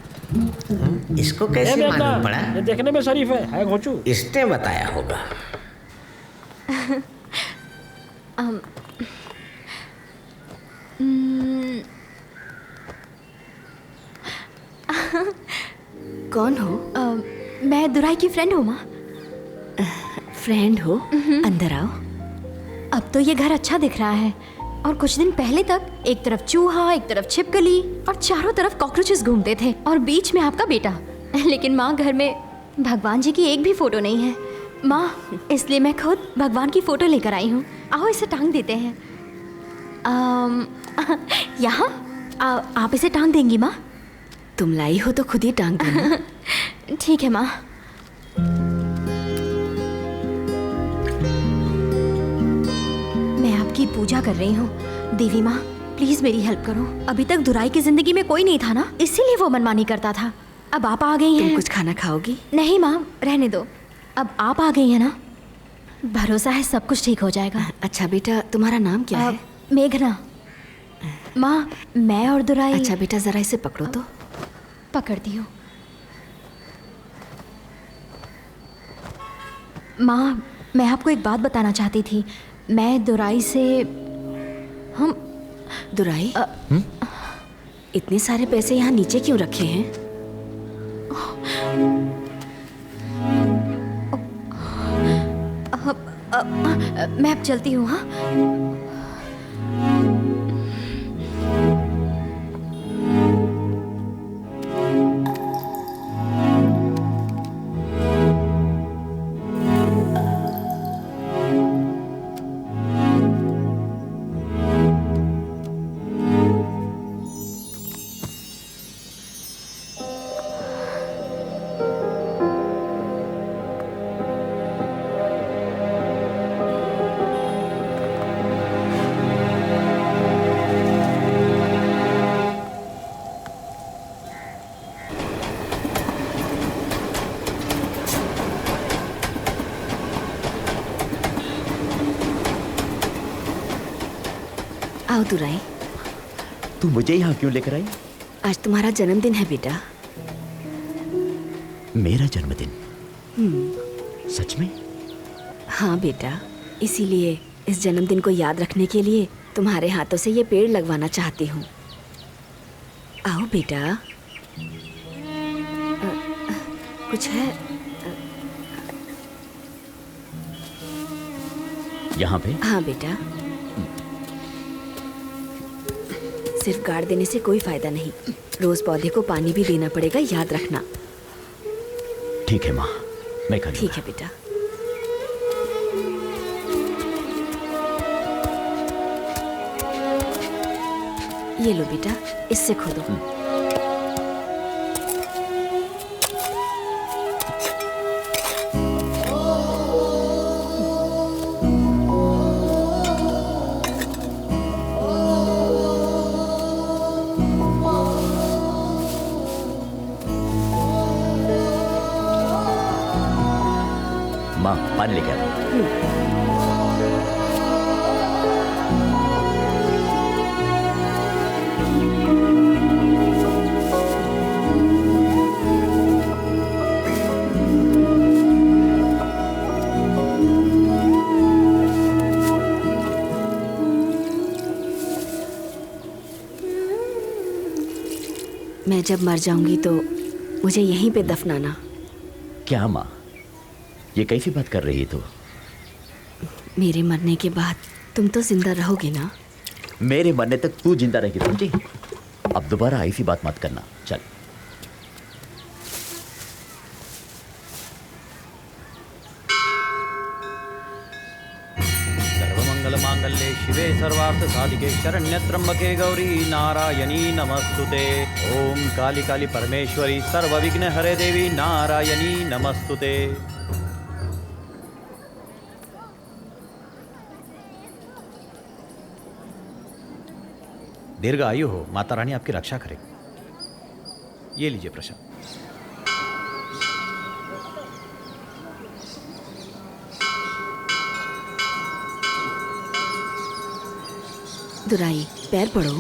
इसको कैसे मालूम पड़ा? ये देखने में शरीफ है घोचू। इसने बताया होगा। कौन हो? मैं दुराई की फ्रेंड हूँ माँ। फ्रेंड हो? अंदर आओ। अब तो ये घर अच्छा दिख रहा है, और कुछ दिन पहले तक एक तरफ चूहा, एक तरफ छिपकली और चारों तरफ कॉकरोचेस घूमते थे, और बीच में आपका बेटा। लेकिन माँ, घर में भगवान जी की एक भी फोटो नहीं है माँ, इसलिए मैं खुद भगवान की फोटो लेकर आई हूँ। आओ इसे टांग देते हैं। यहाँ आप इसे टांग देंगी माँ? तुम लाई हो तो खुद ही टांग देना। ठीक है माँ। मैं आपकी पूजा कर रही हूँ देवी माँ, प्लीज मेरी हेल्प करो। अभी तक दुराई की जिंदगी में कोई नहीं था ना, इसीलिए वो मनमानी करता था। अब आप आ गई हैं। तुम कुछ खाना खाओगी? नहीं माँ, रहने दो। अब आप आ गई हैं ना, भरोसा है सब कुछ ठीक हो जाएगा। अच्छा बेटा, तुम्हारा नाम क्या है? मेघना। माँ, मैं और दुराई। अच्छा बेटा, जरा इसे पकड़ो तो। पकड़ती हूँ। माँ, मैं आपको एक बात बताना चाहती थी। मैं दुराई से दुराई, इतने सारे पैसे यहाँ नीचे क्यों रखे हैं? मैं अब चलती हूँ। हाँ, आओ दुराई। तू मुझे यहाँ क्यों लेकर आई? आज तुम्हारा जन्मदिन है बेटा। मेरा जन्मदिन? सच में? हाँ बेटा, इसीलिए इस जन्मदिन को याद रखने के लिए तुम्हारे हाथों से ये पेड़ लगवाना चाहती हूँ। आओ बेटा। कुछ है? यहाँ पे? हाँ बेटा। सिर्फ गाड़ देने से कोई फायदा नहीं, रोज पौधे को पानी भी देना पड़ेगा, याद रखना। ठीक है माँ, मैं करूँगा। ठीक है बेटा। ये लो बेटा, इससे खोदो। माँ, पानी लेके आ। मैं जब मर जाऊंगी तो मुझे यहीं पे दफनाना। क्या माँ, ये कैसी बात कर रही है तू? मेरे मरने के बाद तुम तो जिंदा रहोगे ना? मेरे मरने तक तू जिंदा रहेगी, समझी? अब दोबारा ऐसी बात मत करना। चल। सर्वमंगल मांगल्ये शिवे सर्वार्थ साधिके शरण्य त्र्यंबके गौरी नारायणी नमस्तुते। ओम काली काली परमेश्वरी सर्वविघ्न हरे देवी नारायणी नमस्तुते। दीर्घ आयु हो, माता रानी आपकी रक्षा करे। ये लीजिए प्रसाद। दुराई, पैर पड़ो।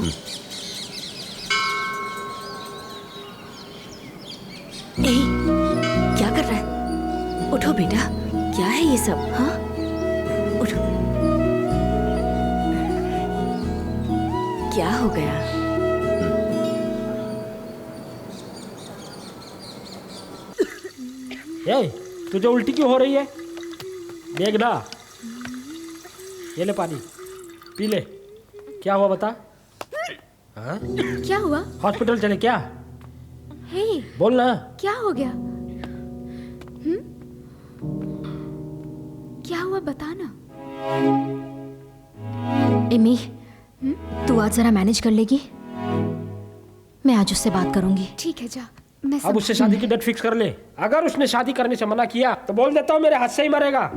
ए, क्या कर रहा है? उठो बेटा, क्या है ये सब? हाँ, उठो। क्या हो गया? तुझे उल्टी क्यों हो रही है? देख ना, ये ले पानी पी ले। क्या हुआ बता? हाँ? क्या हुआ? हॉस्पिटल चले क्या? हे, बोल ना। क्या हो गया? क्या हुआ बता ना। एमी, तू आज जरा मैनेज कर लेगी? मैं आज उससे बात करूंगी। ठीक है, जा। मैं अब उससे शादी की डेट फिक्स कर ले। अगर उसने शादी करने से मना किया तो बोल देता हूँ मेरे हाथ से ही मरेगा।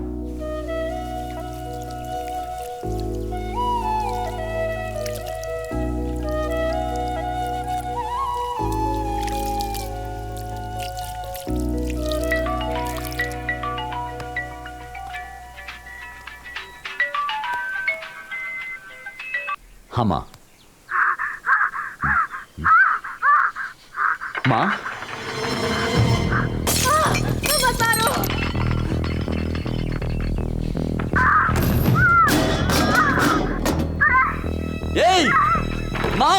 हाँ माँ। माँ मत मारो। ए, माँ।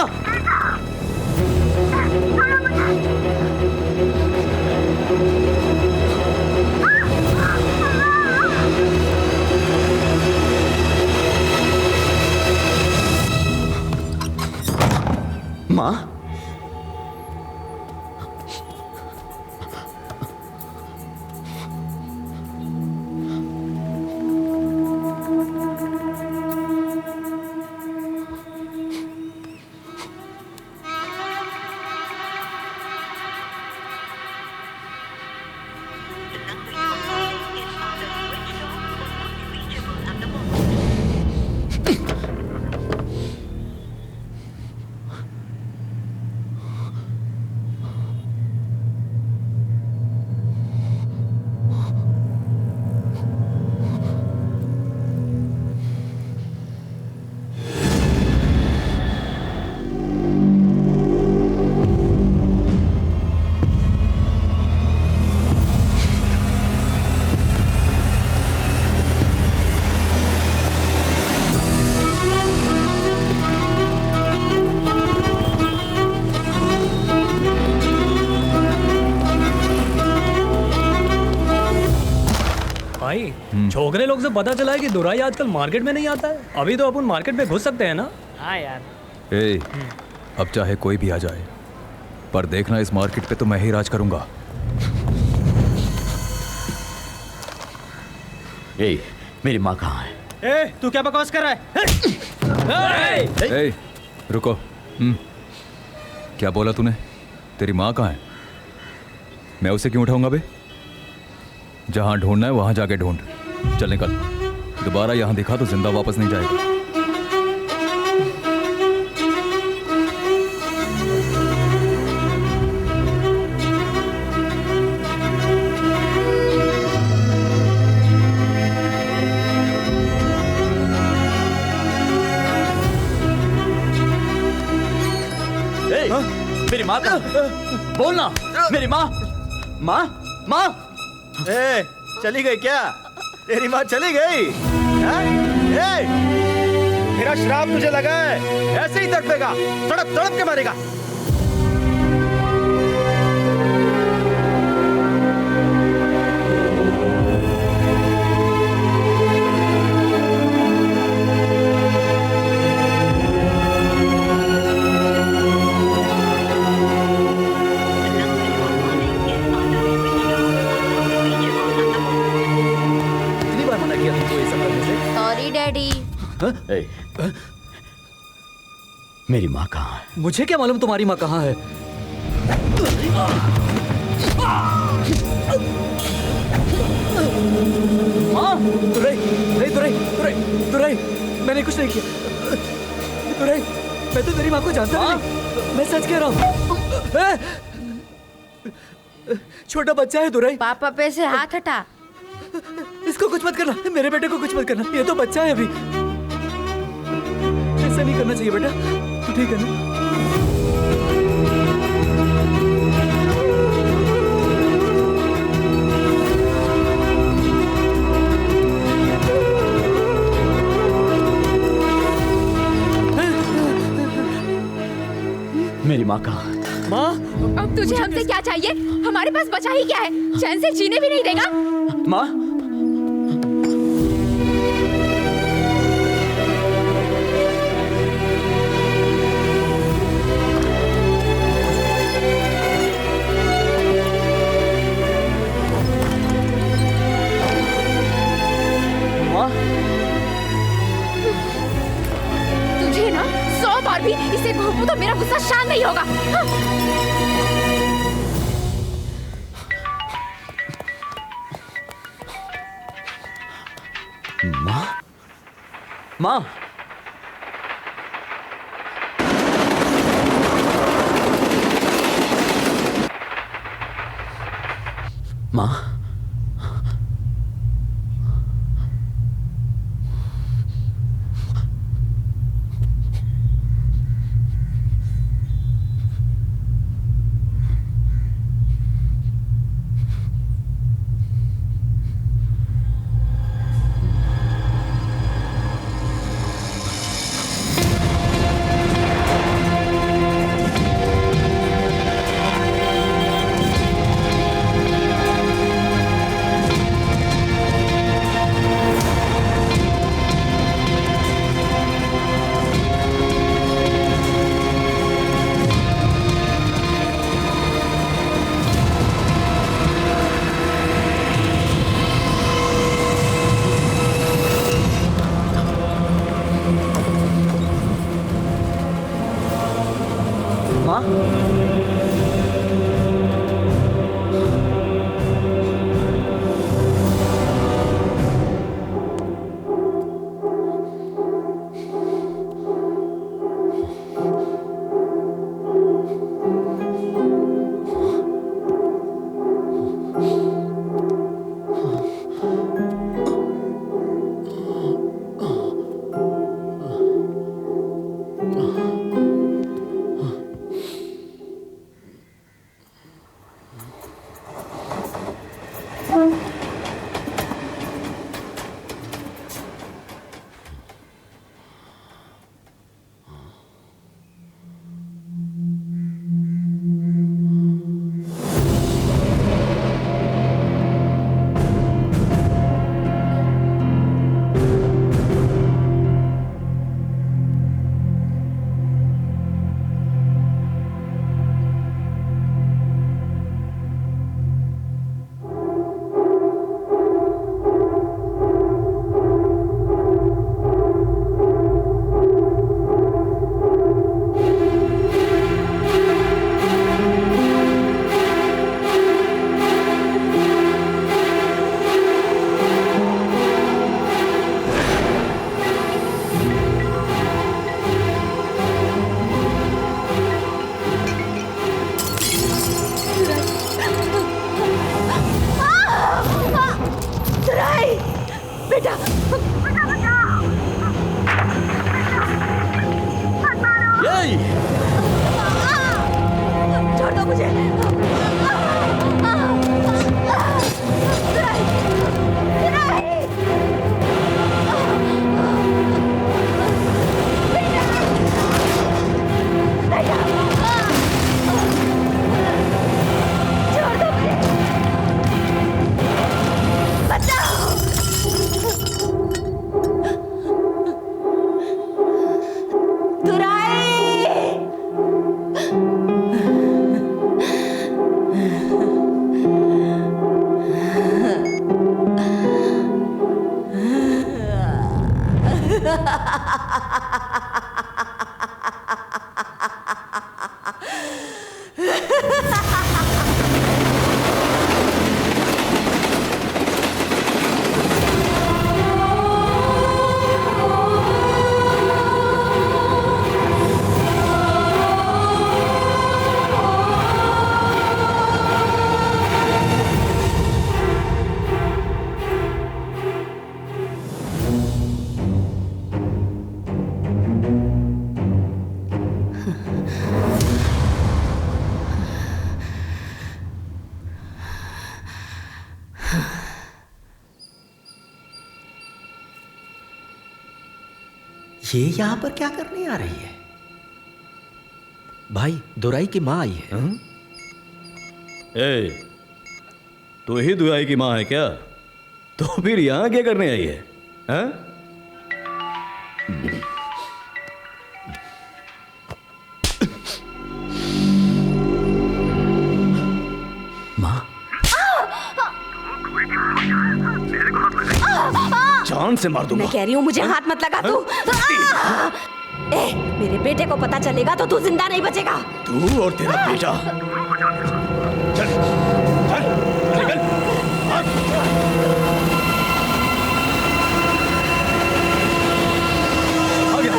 माँ, भाई, छोकरे लोग से पता चला है कि दुराई आजकल मार्केट में नहीं आता है। अभी तो अपन मार्केट में घुस सकते हैं ना? हाँ यार। ए, अब चाहे कोई भी आ जाए, पर देखना इस मार्केट पे तो मैं ही राज करूंगा। ए, मेरी माँ कहाँ है? ए, तू क्या बकवास कर रहा है? ए, रुको। क्या बोला तूने? तेरी माँ कहाँ है? मैं उसे क्यों उठाऊंगा बे? जहां ढूंढना है वहां जाके ढूंढ। चल निकल। दोबारा यहां दिखा तो जिंदा वापस नहीं जाएगा। मेरी माँ का बोलना। मेरी माँ, माँ, माँ। ए, चली गई क्या? तेरी माँ चली गई? मेरा श्राप तुझे लगा है, ऐसे ही तड़पेगा, तड़प तड़प के मारेगा। Sorry daddy. मेरी माँ कहाँ है? मुझे क्या मालूम तुम्हारी माँ कहाँ है? माँ, दुराई, दुराई, दुराई, दुराई, मैंने कुछ नहीं किया। दुराई, मैं तो तेरी माँ को जानता नहीं। मैं सच कह रहा हूँ। छोटा बच्चा है दुराई। पापा पे से हाथ हटा। इसको कुछ मत करना, मेरे बेटे को कुछ मत करना। ये तो बच्चा है अभी। ऐसा नहीं करना चाहिए बेटा। तू ठीक है ना? क्या चाहिए? हमारे पास बचा ही क्या है? चैन से जीने भी नहीं देगा। माँ, तुझे ना 100 बार भी इसे घूमूं तो मेरा गुस्सा शांत नहीं होगा। माँ, माँ, माँ, छोड़ दो मुझे। ये यहाँ पर क्या करने आ रही है? भाई, दुराई की माँ आई है। ए, तू ही दुआई की माँ है क्या? तो फिर यहाँ क्या करने आई है? हाँ? जान से मार दूंगा। मैं कह रही हूँ मुझे हाथ मत लगा तू। ए, मेरे बेटे को पता चलेगा तो तू जिंदा नहीं बचेगा। तू और तेरा बेटा। चल, चल, निकल, आ गया।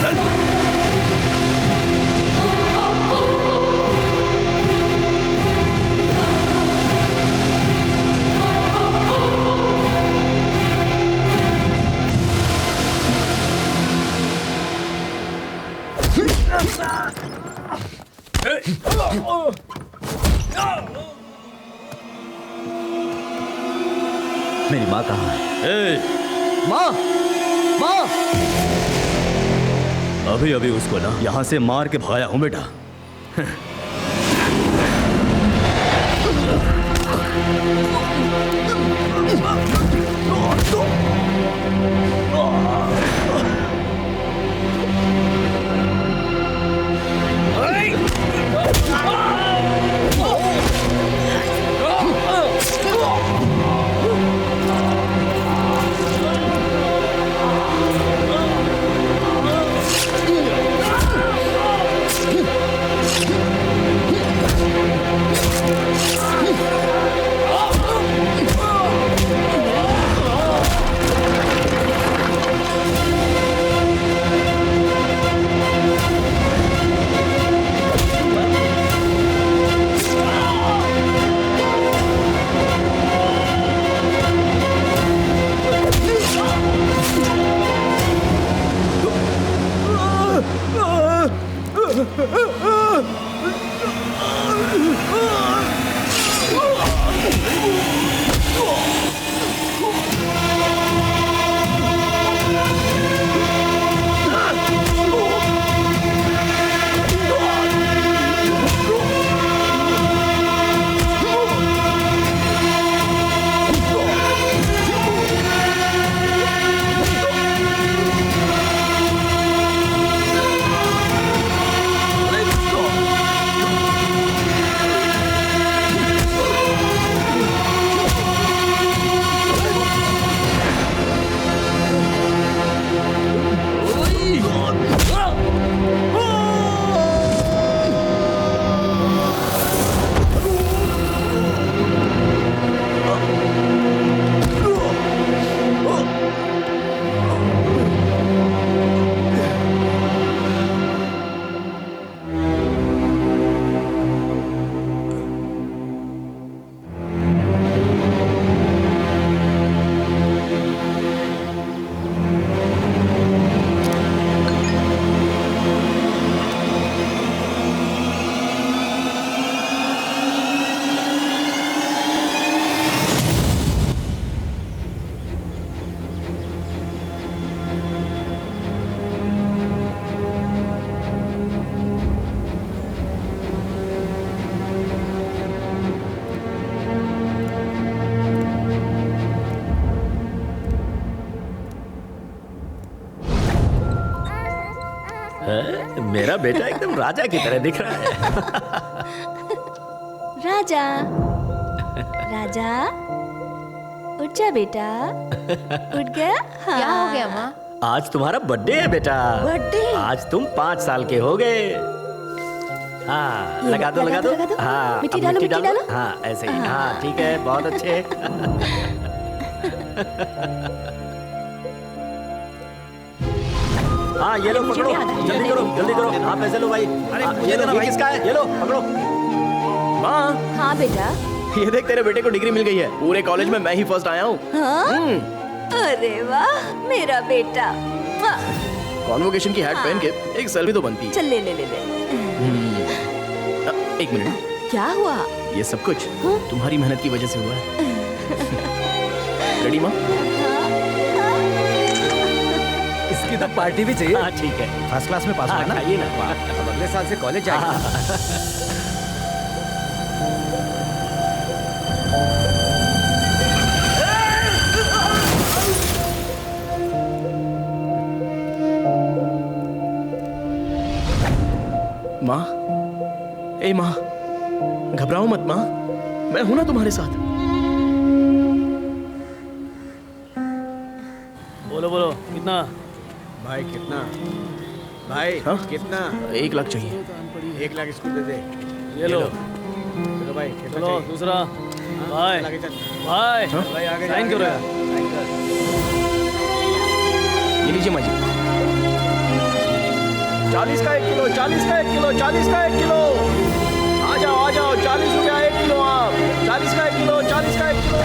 चल। मेरी माँ कहाँ है? माँ, माँ। अभी अभी उसको ना यहाँ से मार के भगाया हूँ बेटा। मेरा बेटा एकदम राजा की तरह दिख रहा है। राजा, राजा, उठ जा बेटा। उठ गया? हाँ। क्या हो गया माँ? आज तुम्हारा बर्थडे है बेटा। बर्थडे? आज तुम 5 साल के हो गए। हाँ, लगा दो, लगा दो। हाँ, मिट्टी अब डालो, मिट्टी डालो। हाँ, ऐसे ही। हाँ, ठीक है, बहुत अच्छे। हाँ, ये लो, पकड़ो, जल्दी करो, जल्दी करो। हाँ, पैसे लो भाई। अरे ये लो भाई, किसका है? ये लो, पकड़ो। माँ। हाँ बेटा। ये देख, तेरे बेटे को डिग्री मिल गई है। पूरे कॉलेज में मैं ही फर्स्ट आया हूँ। हाँ? अरे वाह, मेरा बेटा। कॉन्वोकेशन की हैट पहन के एक सेल्फी तो बनती है। चल ले ले ले ले। एक मिनट। क्या हुआ? ये सब कुछ तुम्हारी मेहनत की वजह से हुआ है। रेडी माँ? इसकी तो पार्टी भी चाहिए। हाँ, ठीक है। फर्स्ट क्लास में पास हुआ ना? खाइए ना। अब अगले साल से कॉलेज जाएगा। ए माँ, घबराओ मत माँ, मैं हूं ना तुम्हारे साथ। बोलो बोलो कितना? भाई कितना? भाई हाँ? कितना? 1 लाख चाहिए। 1 लाख इसको दे दे। ये लो। चलो भाई कितना चलो चाहिए? दूसरा। भाई चल आगे चल। भाई भाई आगे साइन करो यार। ये लीजिए माँ जी। 40 का 1 किलो, 40 का 1 किलो, 40 का 1 किलो। आ जाओ 40 रुपया 1 किलो आप। 40 का 1 किलो, 40 का 1 किलो।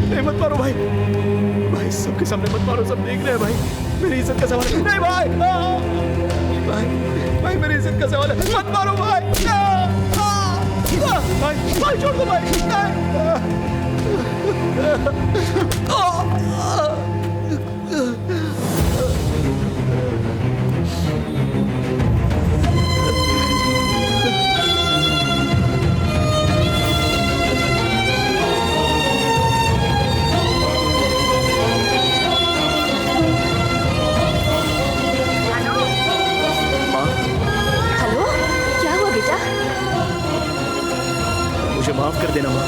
नहीं मत मारो भाई, भाई सबके सामने मत मारो, सब देख रहे हैं भाई, मेरी इज्जत का सवाल है। नहीं भाई, भाई मेरी इज्जत का सवाल है, मत मारो भाई। भाई छोड़ दो भाई। हेलो, क्या हुआ बेटा? मुझे माफ कर देना माँ।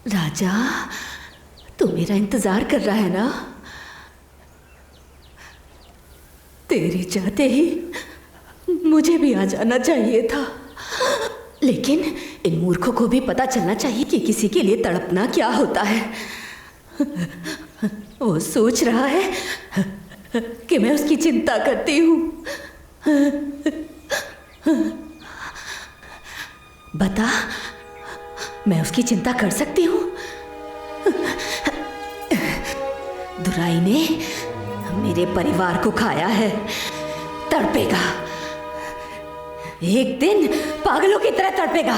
राजा, तू मेरा इंतजार कर रहा है ना? तेरे चाहते ही मुझे भी आ जाना चाहिए था, लेकिन इन मूर्खों को भी पता चलना चाहिए कि किसी के लिए तड़पना क्या होता है। वो सोच रहा है कि मैं उसकी चिंता करती हूँ। बता, मैं उसकी चिंता कर सकती हूँ? दुराई ने मेरे परिवार को खाया है, तड़पेगा। एक दिन पागलों की तरह तड़पेगा,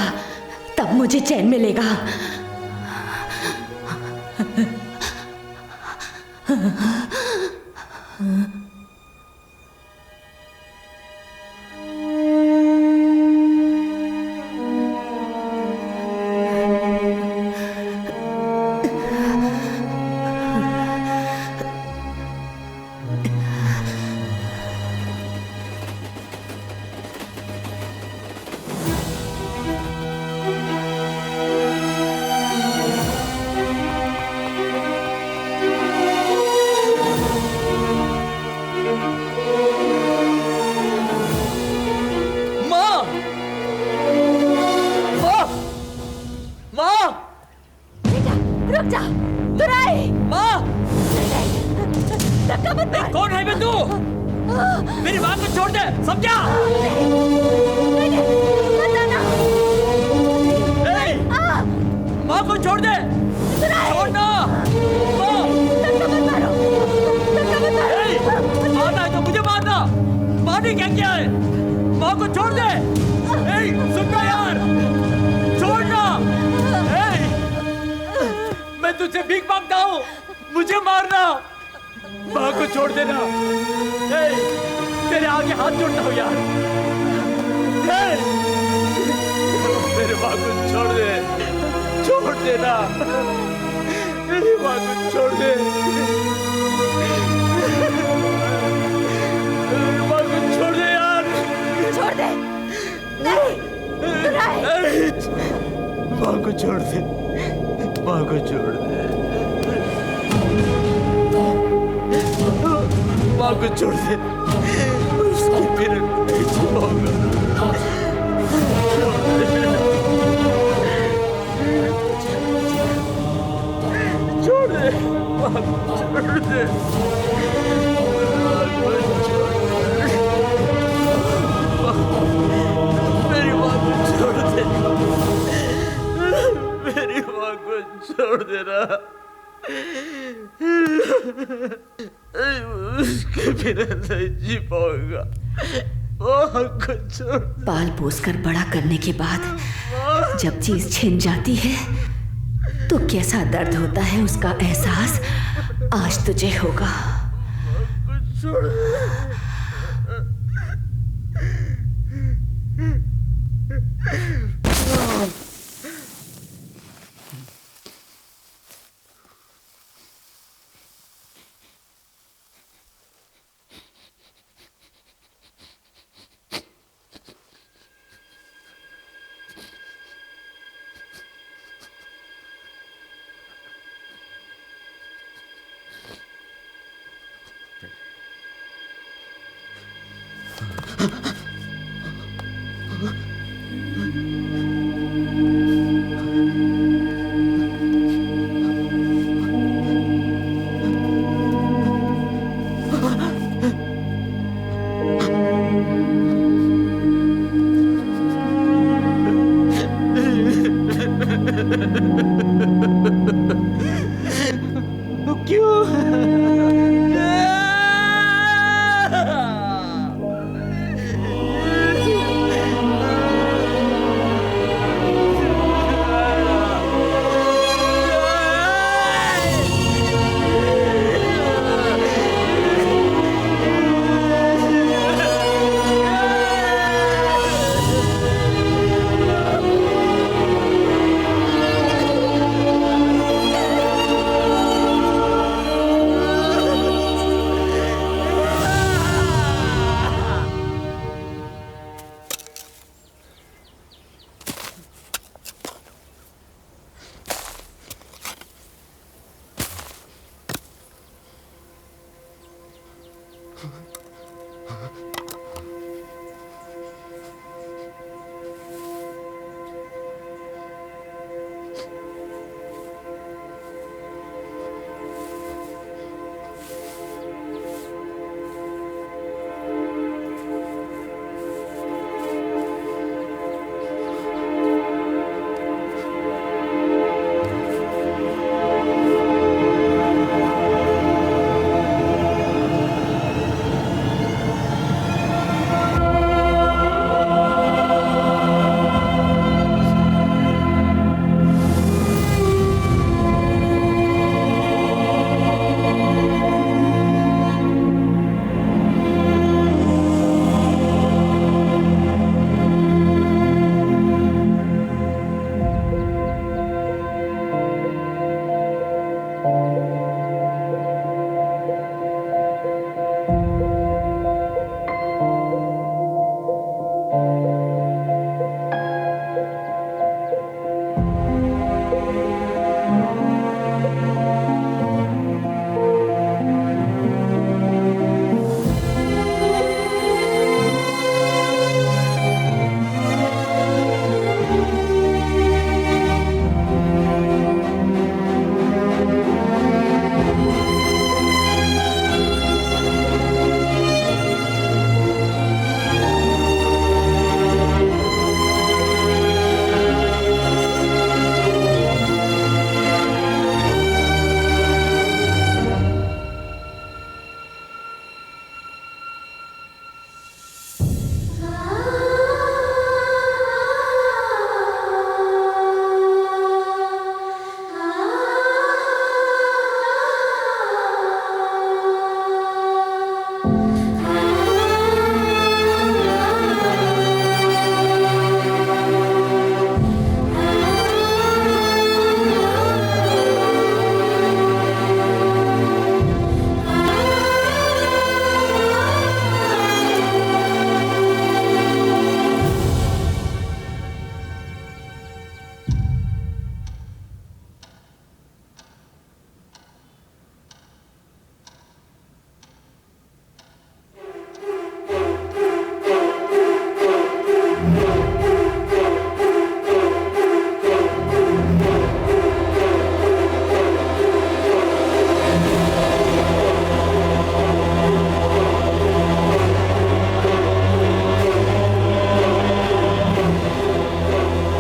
तब मुझे चैन मिलेगा। मारना, माँ को छोड़ देना। तेरे आगे हाथ जोड़ता हूँ यार। मेरे माँ को छोड़ दे, छोड़ देना, मेरी माँ को छोड़ दे, मेरी माँ को छोड़ दे यार, छोड़ दे। नहीं, माँ को छोड़ दे, माँ को छोड़ दे, माँ को छोड़ दे, उसकी फिर नहीं छुपाऊंगा। छोड़ दे, माँ को छोड़ दे, मेरी माँ को छोड़ दे, मेरी माँ को छोड़ देना। उसके बिना नहीं जी पाऊंगा। पाल पोस कर बड़ा करने के बाद जब चीज छिन जाती है तो कैसा दर्द होता है उसका एहसास आज तुझे होगा।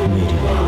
मेरी माँ